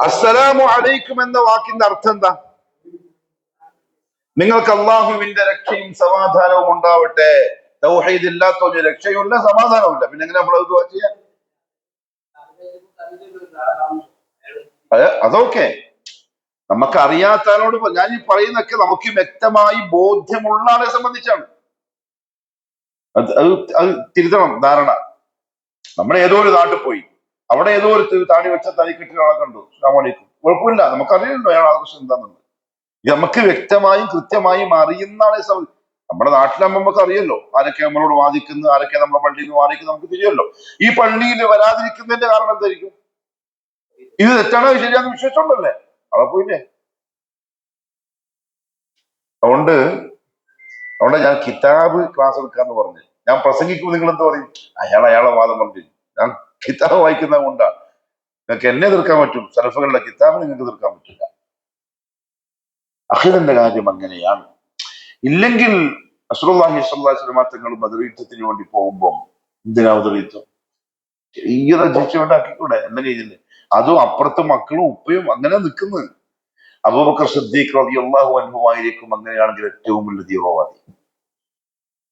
അസ്സലാമു അലൈക്കും എന്ന വാക്കിന്റെ അർത്ഥം എന്താ? നിങ്ങൾക്ക് അള്ളാഹുവിന്റെ രക്ഷയും സമാധാനവും ഉണ്ടാവട്ടെ. തൗഹീദ് ഇല്ലാത്തവന് രക്ഷയുമില്ല സമാധാനവുമില്ല. പിന്നെ എങ്ങനെ നമ്മളത് ദുആ ചെയ്യാൻ? അതൊക്കെ നമുക്ക് അറിയാത്തവരോട് ഞാൻ ഈ പറയുന്നൊക്കെ നമുക്ക് വ്യക്തമായി ബോധ്യമുള്ള ആളെ സംബന്ധിച്ചാണ്. അത് തിരുത്തണം ധാരണ. നമ്മൾ ഏതോ ഒരു നാട്ടിൽ പോയി, അവിടെ ഏതോ ഒരു താടി വെച്ച തടിക്കെട്ടിൽ ആളെ കണ്ടു, അസ്സലാമു അലൈക്കും, കുഴപ്പമില്ല, നമുക്കറിയണല്ലോ അയാൾ ആദർശം എന്താണെന്ന്. ഇത് നമുക്ക് വ്യക്തമായും കൃത്യമായും അറിയുന്ന ആളെ സംബന്ധിച്ച്. നമ്മുടെ നാട്ടിലാകുമ്പോൾ നമുക്ക് അറിയല്ലോ ആരൊക്കെ നമ്മളോട് വാദിക്കുന്നു, ആരൊക്കെ നമ്മുടെ പള്ളിയിൽ നിന്ന് വാദിക്കുന്നു, നമുക്ക് തിരിയല്ലോ. ഈ പള്ളിയിൽ വരാതിരിക്കുന്നതിന്റെ കാരണം എന്തായിരിക്കും? ഇത് തെറ്റാണോ ശരിയാന്ന് വിശ്വസിച്ചോണ്ടല്ലേ അവിടെ പോയില്ലേ. അതുകൊണ്ട് ഞാൻ കിതാബ് ക്ലാസ് എടുക്കാന്ന് പറഞ്ഞു. ഞാൻ പ്രസംഗിക്കുമ്പോൾ നിങ്ങൾ എന്താ പറയും? അയാളെ വാദം പറഞ്ഞു. ഞാൻ കിതാബ് വായിക്കുന്നത് കൊണ്ടാണ്. നിങ്ങൾക്ക് എന്നെ എതിർക്കാൻ പറ്റും, സലഫുകളുടെ കിതാബ് നിങ്ങൾക്ക് എതിർക്കാൻ പറ്റില്ല. അഖീദന്റെ കാര്യം അങ്ങനെയാണ്. ഇല്ലെങ്കിൽ റസൂലുള്ളാഹി സ്വല്ലല്ലാഹു അലൈഹി വസല്ലം തങ്ങൾ ബദർ യുദ്ധത്തിന് വേണ്ടി പോകുമ്പോൾ എന്തിനാ ബദർ യുദ്ധം? ഈ രജിച്ചുകൊണ്ടാക്കിക്കൂടെ? എന്നെ ചെയ്തില്ലേ? അതും അപ്പുറത്ത് മക്കളും ഉപ്പയും അങ്ങനെ നിൽക്കുന്നത്. അബൂബക്കർ സിദ്ദീഖ് റളിയല്ലാഹു അൻഹു ആയിരിക്കും അങ്ങനെയാണെങ്കിൽ ഏറ്റവും വലിയ തീവ്രവാദി.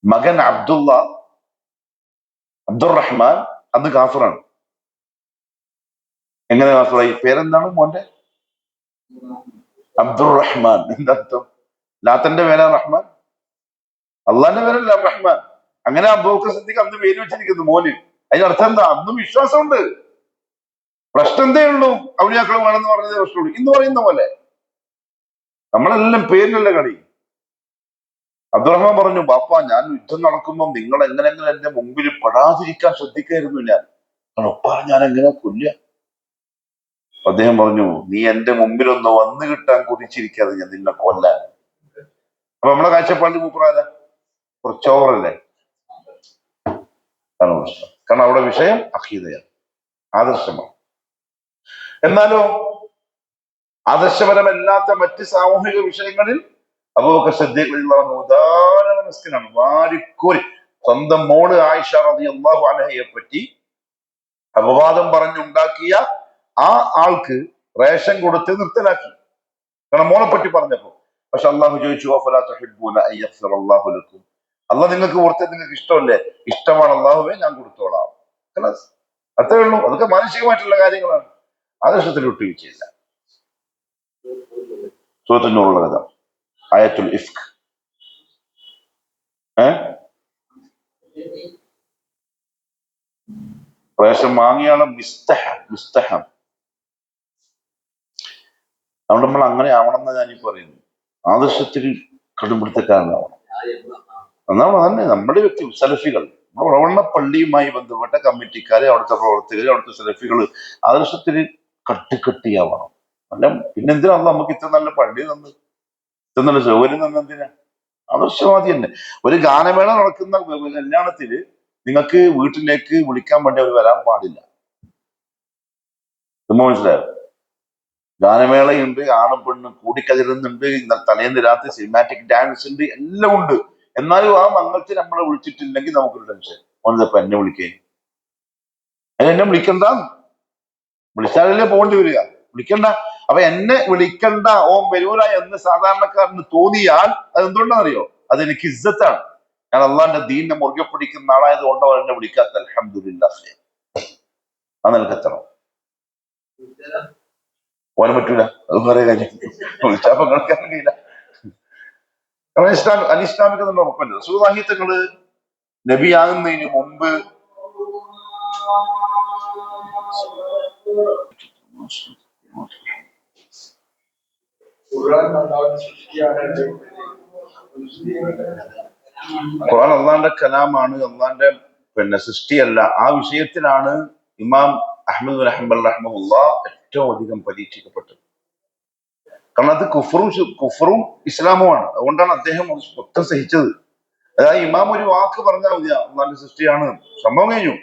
മകൻ അബ്ദുറഹ്മാൻ അന്ന് കാഫിറാണ്. എങ്ങനെ കാഫിറായി? പേരെന്താണ് മോന്റെ? അബ്ദുറഹ്മാൻ. എന്താ അർത്ഥം? ലാത്തന്റെ പേരാ റഹ്മാൻ, അള്ളാന്റെ പേരല്ല റഹ്മാൻ. അങ്ങനെ അബൂബക്കർ സിദ്ദീഖ് അന്ന് പേര് വെച്ചിരിക്കുന്നു മോന്. അതിനർത്ഥം എന്താ? അന്നും വിശ്വാസമുണ്ട്. പ്രശ്നം എന്തേ ഉള്ളൂ? ഔലിയാക്കൾ വേണമെന്ന് പറഞ്ഞതേ പ്രശ്നമുള്ളൂ. ഇന്ന് പറയുന്ന പോലെ നമ്മളെല്ലാം പേരിലല്ല കളി. അബ്ദുറഹ്മാൻ പറഞ്ഞു, ബാപ്പ ഞാൻ യുദ്ധം നടക്കുമ്പോൾ നിങ്ങൾ എങ്ങനെങ്കിലും എന്റെ മുമ്പിൽ പെടാതിരിക്കാൻ ശ്രദ്ധിക്കായിരുന്നു. ഞാൻ ഒപ്പാ ഞാൻ എങ്ങനെ കൊല്ലുക? അദ്ദേഹം പറഞ്ഞു, നീ എന്റെ മുമ്പിലൊന്ന് വന്നു കിട്ടാൻ കൊതിച്ചിരിക്കാതെ ഞാൻ നിന്നെ കൊല്ലാൻ. അപ്പൊ നമ്മളെ കാഴ്ചപ്പാടിൽ മൂപ്പറാല കുറച്ച് ഓവറല്ലേ? ആണ് പ്രശ്നം. കാരണം അവിടെ വിഷയം അഖീദയാണ്, ആദർശമാണ്. എന്നാലോ ആദർശപരമല്ലാത്ത മറ്റ് സാമൂഹിക വിഷയങ്ങളിൽ അബൂബക്കർ സിദ്ദീഖ് റളിയല്ലാഹു അൻഹു ഉദാരമനസ്കനാണ്. വാരിക്കോരി സ്വന്തം മോള് ആയിഷ റളിയല്ലാഹു അൻഹയെ പറ്റി അപവാദം പറഞ്ഞുണ്ടാക്കിയ ആ ആൾക്ക് റേഷൻ കൊടുത്ത് നിർത്തലാക്കി. കാരണം മോളെ പറ്റി പറഞ്ഞപ്പോ. പക്ഷെ അള്ളാഹു ചോദിച്ചു, അഫലാ തുഹിബ്ബൂന അൻ യഗ്ഫിറല്ലാഹു ലക്കും, അള്ളാഹ് നിങ്ങൾക്ക് കൊടുത്തത് നിങ്ങൾക്ക് ഇഷ്ടമല്ലേ? ഇഷ്ടമാണ് അള്ളാഹുവേ, ഞാൻ കൊടുത്തോളാം. അത്രേ ഉള്ളൂ. അതൊക്കെ മാനസികമായിട്ടുള്ള കാര്യങ്ങളാണ്. ആദർശത്തിൽ വിട്ടുവീഴ്ചയില്ല. സൂറത്തുന്നൂറുള്ള കഥ, ആയത്തുൽ ഇഫ്ക്. റേഷൻ വാങ്ങിയാണ് മിസ്തഹം. അതുകൊണ്ട് നമ്മൾ അങ്ങനെ ആവണം എന്ന് ഞാനീ പറയുന്നു. ആദർശത്തിൽ കടുംപിടുത്തക്കാരനാവണം. എന്നാണ് തന്നെ നമ്മുടെ വ്യക്തി സലഫികൾ, നമ്മുടെ പള്ളിയുമായി ബന്ധപ്പെട്ട കമ്മിറ്റിക്കാര്, അവിടുത്തെ പ്രവർത്തകര്, അവിടുത്തെ സലഫികൾ ആദർശത്തിൽ കട്ടിയാവണം. അല്ല പിന്നെന്തിനാ നമുക്ക് ഇത്ര നല്ല പള്ളി തന്നത്, ഇത്ര നല്ല സൗകര്യം തന്നെന്തിനാ? ആദർശവാദി തന്നെ. ഒരു ഗാനമേള നടക്കുന്ന കല്യാണത്തില് നിങ്ങൾക്ക് വീട്ടിലേക്ക് വിളിക്കാൻ വേണ്ടി അവർ വരാൻ പാടില്ല. മനസ്സിലായോ? ഗാനമേളയുണ്ട്, ആണും പെണ്ണും കൂടിക്കതിരുന്നുണ്ട്, തലേന്ന് രാത്രി സിനിമാറ്റിക് ഡാൻസ് ഉണ്ട്, എല്ലാം ഉണ്ട്. എന്നാലും ആ മംഗളത്തിൽ നമ്മളെ വിളിച്ചിട്ടില്ലെങ്കിൽ നമുക്കൊരു ടെൻഷൻ. ഓനിതപ്പോ എന്നെ വിളിക്കേ? എന്നെ വിളിക്കണ്ട, വിളിച്ചാലല്ലേ പോകേണ്ടി വരിക. വിളിക്കണ്ട. അപ്പൊ എന്നെ വിളിക്കണ്ട, ഓൻ വരൂല എന്ന് സാധാരണക്കാരന് തോന്നിയാൽ അത് എന്തുകൊണ്ടാണെന്നറിയോ? അതെനിക്ക് ഇസ്സത്താണ്. ഞാൻ അള്ളാന്റെ ദീനിനെ മുറുകെ പിടിക്കുന്ന ആളായത് കൊണ്ടോ എന്നെ വിളിക്കാത്ത. അൽഹംദുലില്ലാഹ്. ആ നിലക്കെത്തണം. പോകാൻ പറ്റൂല, അത് വേറെ കാര്യം. വിളിച്ചാൽ കേൾക്കാൻ കഴിയില്ല. അനിസ്ലാമിക എന്നുള്ള ഉറപ്പല്ല. റസൂലുള്ളാഹി തങ്ങള് നബിയാകുന്നതിന് മുമ്പ് ഖുർആൻ അള്ളാന്റെ കലാമാണ്, അള്ളാന്റെ സൃഷ്ടിയല്ല. ആ വിഷയത്തിലാണ് ഇമാം അഹ്മദ് ബിൻ ഹംബൽ റഹിമഹുല്ലാഹ് ഏറ്റവും അധികം പരീക്ഷിക്കപ്പെട്ടത്. കാരണം അത് കുഫറും ഇസ്ലാമുമാണ്. അതുകൊണ്ടാണ് അദ്ദേഹം മൊത്തം സഹിച്ചത്. അതായത് ഇമാം ഒരു വാക്ക് പറഞ്ഞാൽ മതി അള്ളാന്റെ സൃഷ്ടിയാണ്, സംഭവം കഴിഞ്ഞു.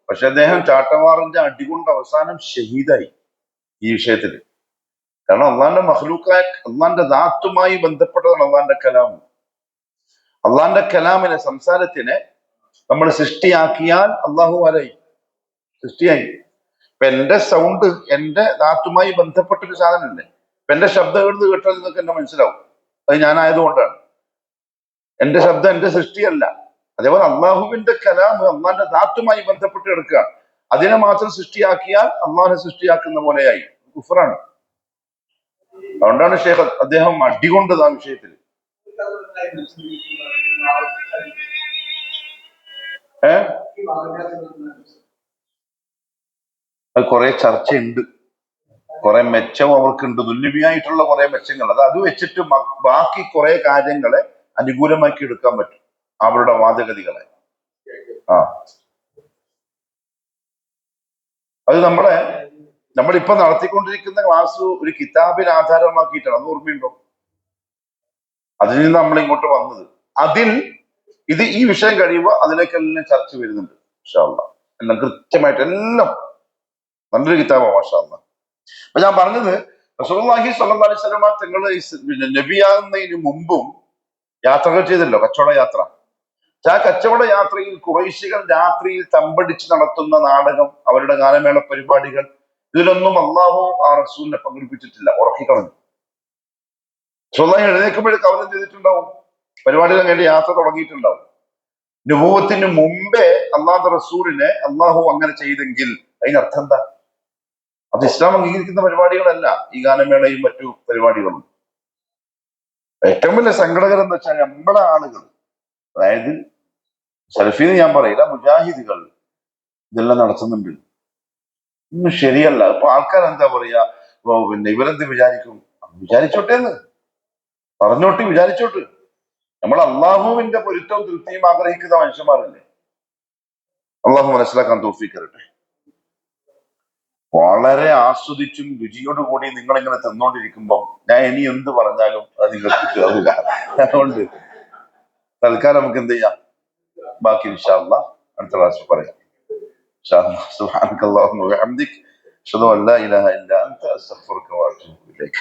പക്ഷെ അദ്ദേഹം ചാട്ടവാറിന്റെ അടികൊണ്ട് അവസാനം ഷഹീദായി ഈ വിഷയത്തിൽ. കാരണം അള്ളാന്റെ മഹ്ലൂക്കായ അള്ളാന്റെ ദാത്തുമായി ബന്ധപ്പെട്ടതാണ് അള്ളാന്റെ കലാം. അള്ളാന്റെ കലാമിനെ, സംസാരത്തിനെ നമ്മൾ സൃഷ്ടിയാക്കിയാൽ അള്ളാഹു ആരായി? സൃഷ്ടിയായി. ഇപ്പൊ എന്റെ സൗണ്ട് എന്റെ ദാത്തുമായി ബന്ധപ്പെട്ടൊരു സാധനമല്ലേ. ഇപ്പൊ എന്റെ ശബ്ദം എഴുതി കേട്ടാൽ നിങ്ങൾക്ക് എന്നെ മനസ്സിലാവും, അത് ഞാനായതുകൊണ്ടാണ്. എന്റെ ശബ്ദം എന്റെ സൃഷ്ടിയല്ല. അതേപോലെ അള്ളാഹുവിന്റെ കലാം അള്ളാന്റെ ദാത്തുമായി ബന്ധപ്പെട്ട് കിടക്കുക. അതിനെ മാത്രം സൃഷ്ടിയാക്കിയാൽ അള്ളാഹിനെ സൃഷ്ടിയാക്കുന്ന പോലെയായി, കുഫറാണ്. അതുകൊണ്ടാണ് ഷേഖ് അദ്ദേഹം അടികൊണ്ടത് ആ വിഷയത്തിൽ. അത് കുറെ ചർച്ചയുണ്ട്, കുറെ മെച്ചം അവർക്കുണ്ട്, ദുല്യബിയായിട്ടുള്ള കുറെ മെച്ചങ്ങൾ. അത് വെച്ചിട്ട് ബാക്കി കുറെ കാര്യങ്ങളെ അനുകൂലമാക്കി എടുക്കാൻ പറ്റും, അവരുടെ വാദഗതികളെ. അത് നമ്മളിപ്പോ നടത്തിക്കൊണ്ടിരിക്കുന്ന ക്ലാസ് ഒരു കിതാബിനെ ആധാരമാക്കിയിട്ടാണ്, അത് ഓർമ്മയുണ്ടോ? അതിൽ നിന്ന് നമ്മൾ ഇങ്ങോട്ട് വന്നത്. ഈ വിഷയം കഴിയുമ്പോൾ അതിലേക്കെല്ലാം ചർച്ച വരുന്നുണ്ട് മാഷാ അല്ലാഹ്. എല്ലാം കൃത്യമായിട്ട് എല്ലാം നല്ലൊരു കിതാബാണ് മാഷാ അല്ലാഹ്. അപ്പൊ ഞാൻ പറഞ്ഞത്, റസൂലുള്ളാഹി സ്വല്ലല്ലാഹു അലൈഹി വസല്ലമ തങ്ങൾ നബിയാകുന്നതിന് മുമ്പും യാത്രകൾ ചെയ്തല്ലോ, കച്ചവട യാത്ര. ആ കച്ചവട യാത്രയിൽ ഖുറൈശികൾ രാത്രിയിൽ തമ്പടിച്ച് നടത്തുന്ന നാടകം, അവരുടെ ഗാനമേള പരിപാടികൾ, ഇതിലൊന്നും അള്ളാഹു ആ റസൂലിനെ പങ്കെടുപ്പിച്ചിട്ടില്ല, ഉറക്കിക്കളഞ്ഞു. റസൂലുള്ളാഹി എഴുന്നേൽക്കുമ്പോഴേക്ക് അവരും ചെയ്തിട്ടുണ്ടാവും, പരിപാടികൾ വേണ്ടി യാത്ര തുടങ്ങിയിട്ടുണ്ടാവും. നുബുവത്തിന് മുമ്പേ അള്ളാഹുന്റെ റസൂലിനെ അള്ളാഹു അങ്ങനെ ചെയ്തെങ്കിൽ അതിനർത്ഥം എന്താ? അത് ഇസ്ലാം അംഗീകരിക്കുന്ന പരിപാടികളല്ല ഈ ഗാനമേളയും മറ്റു പരിപാടികളും. ഏറ്റവും വലിയ സങ്കടകരം എന്ന് വെച്ചാൽ നമ്മുടെ ആളുകൾ, അതായത് സലഫീന്ന് ഞാൻ പറയില്ല, മുജാഹിദുകൾ ഇതെല്ലാം നടത്തുന്നുണ്ട്. ഒന്നും ശരിയല്ല. ഇപ്പൊ ആൾക്കാർ എന്താ പറയാ, പിന്നെ ഇവരെന്ത് വിചാരിക്കും? വിചാരിച്ചോട്ടേന്ന് പറഞ്ഞോട്ട്, വിചാരിച്ചോട്ട്. നമ്മൾ അള്ളാഹുവിന്റെ പൊരുത്തവും തൃപ്തിയും ആഗ്രഹിക്കുന്ന മനുഷ്യന്മാരല്ലേ. അള്ളാഹു മനസ്സിലാക്കാൻ തൗഫീഖ് തരട്ടെ. വളരെ ആസ്വദിച്ചും രുചിയോടുകൂടി നിങ്ങളിങ്ങനെ തിന്നോണ്ടിരിക്കുമ്പോൾ ഞാൻ ഇനി എന്ത് പറഞ്ഞാലും അത് നിങ്ങൾക്ക് കേൾവില്ല. അതുകൊണ്ട് തൽക്കാലം നമുക്ക് എന്ത് ചെയ്യാം, ബാക്കി ഇൻഷാ അല്ലാഹ് അടുത്ത ക്ലാസ്സിൽ പറയാം. സുബ്ഹാനക അല്ലാഹുമ്മ വബിഹംദിക അശ്ഹദു അൻ ലാ ഇലാഹ ഇല്ല അൻത അസ്തഗ്ഫിറുക വഅതൂബു ഇലൈക്.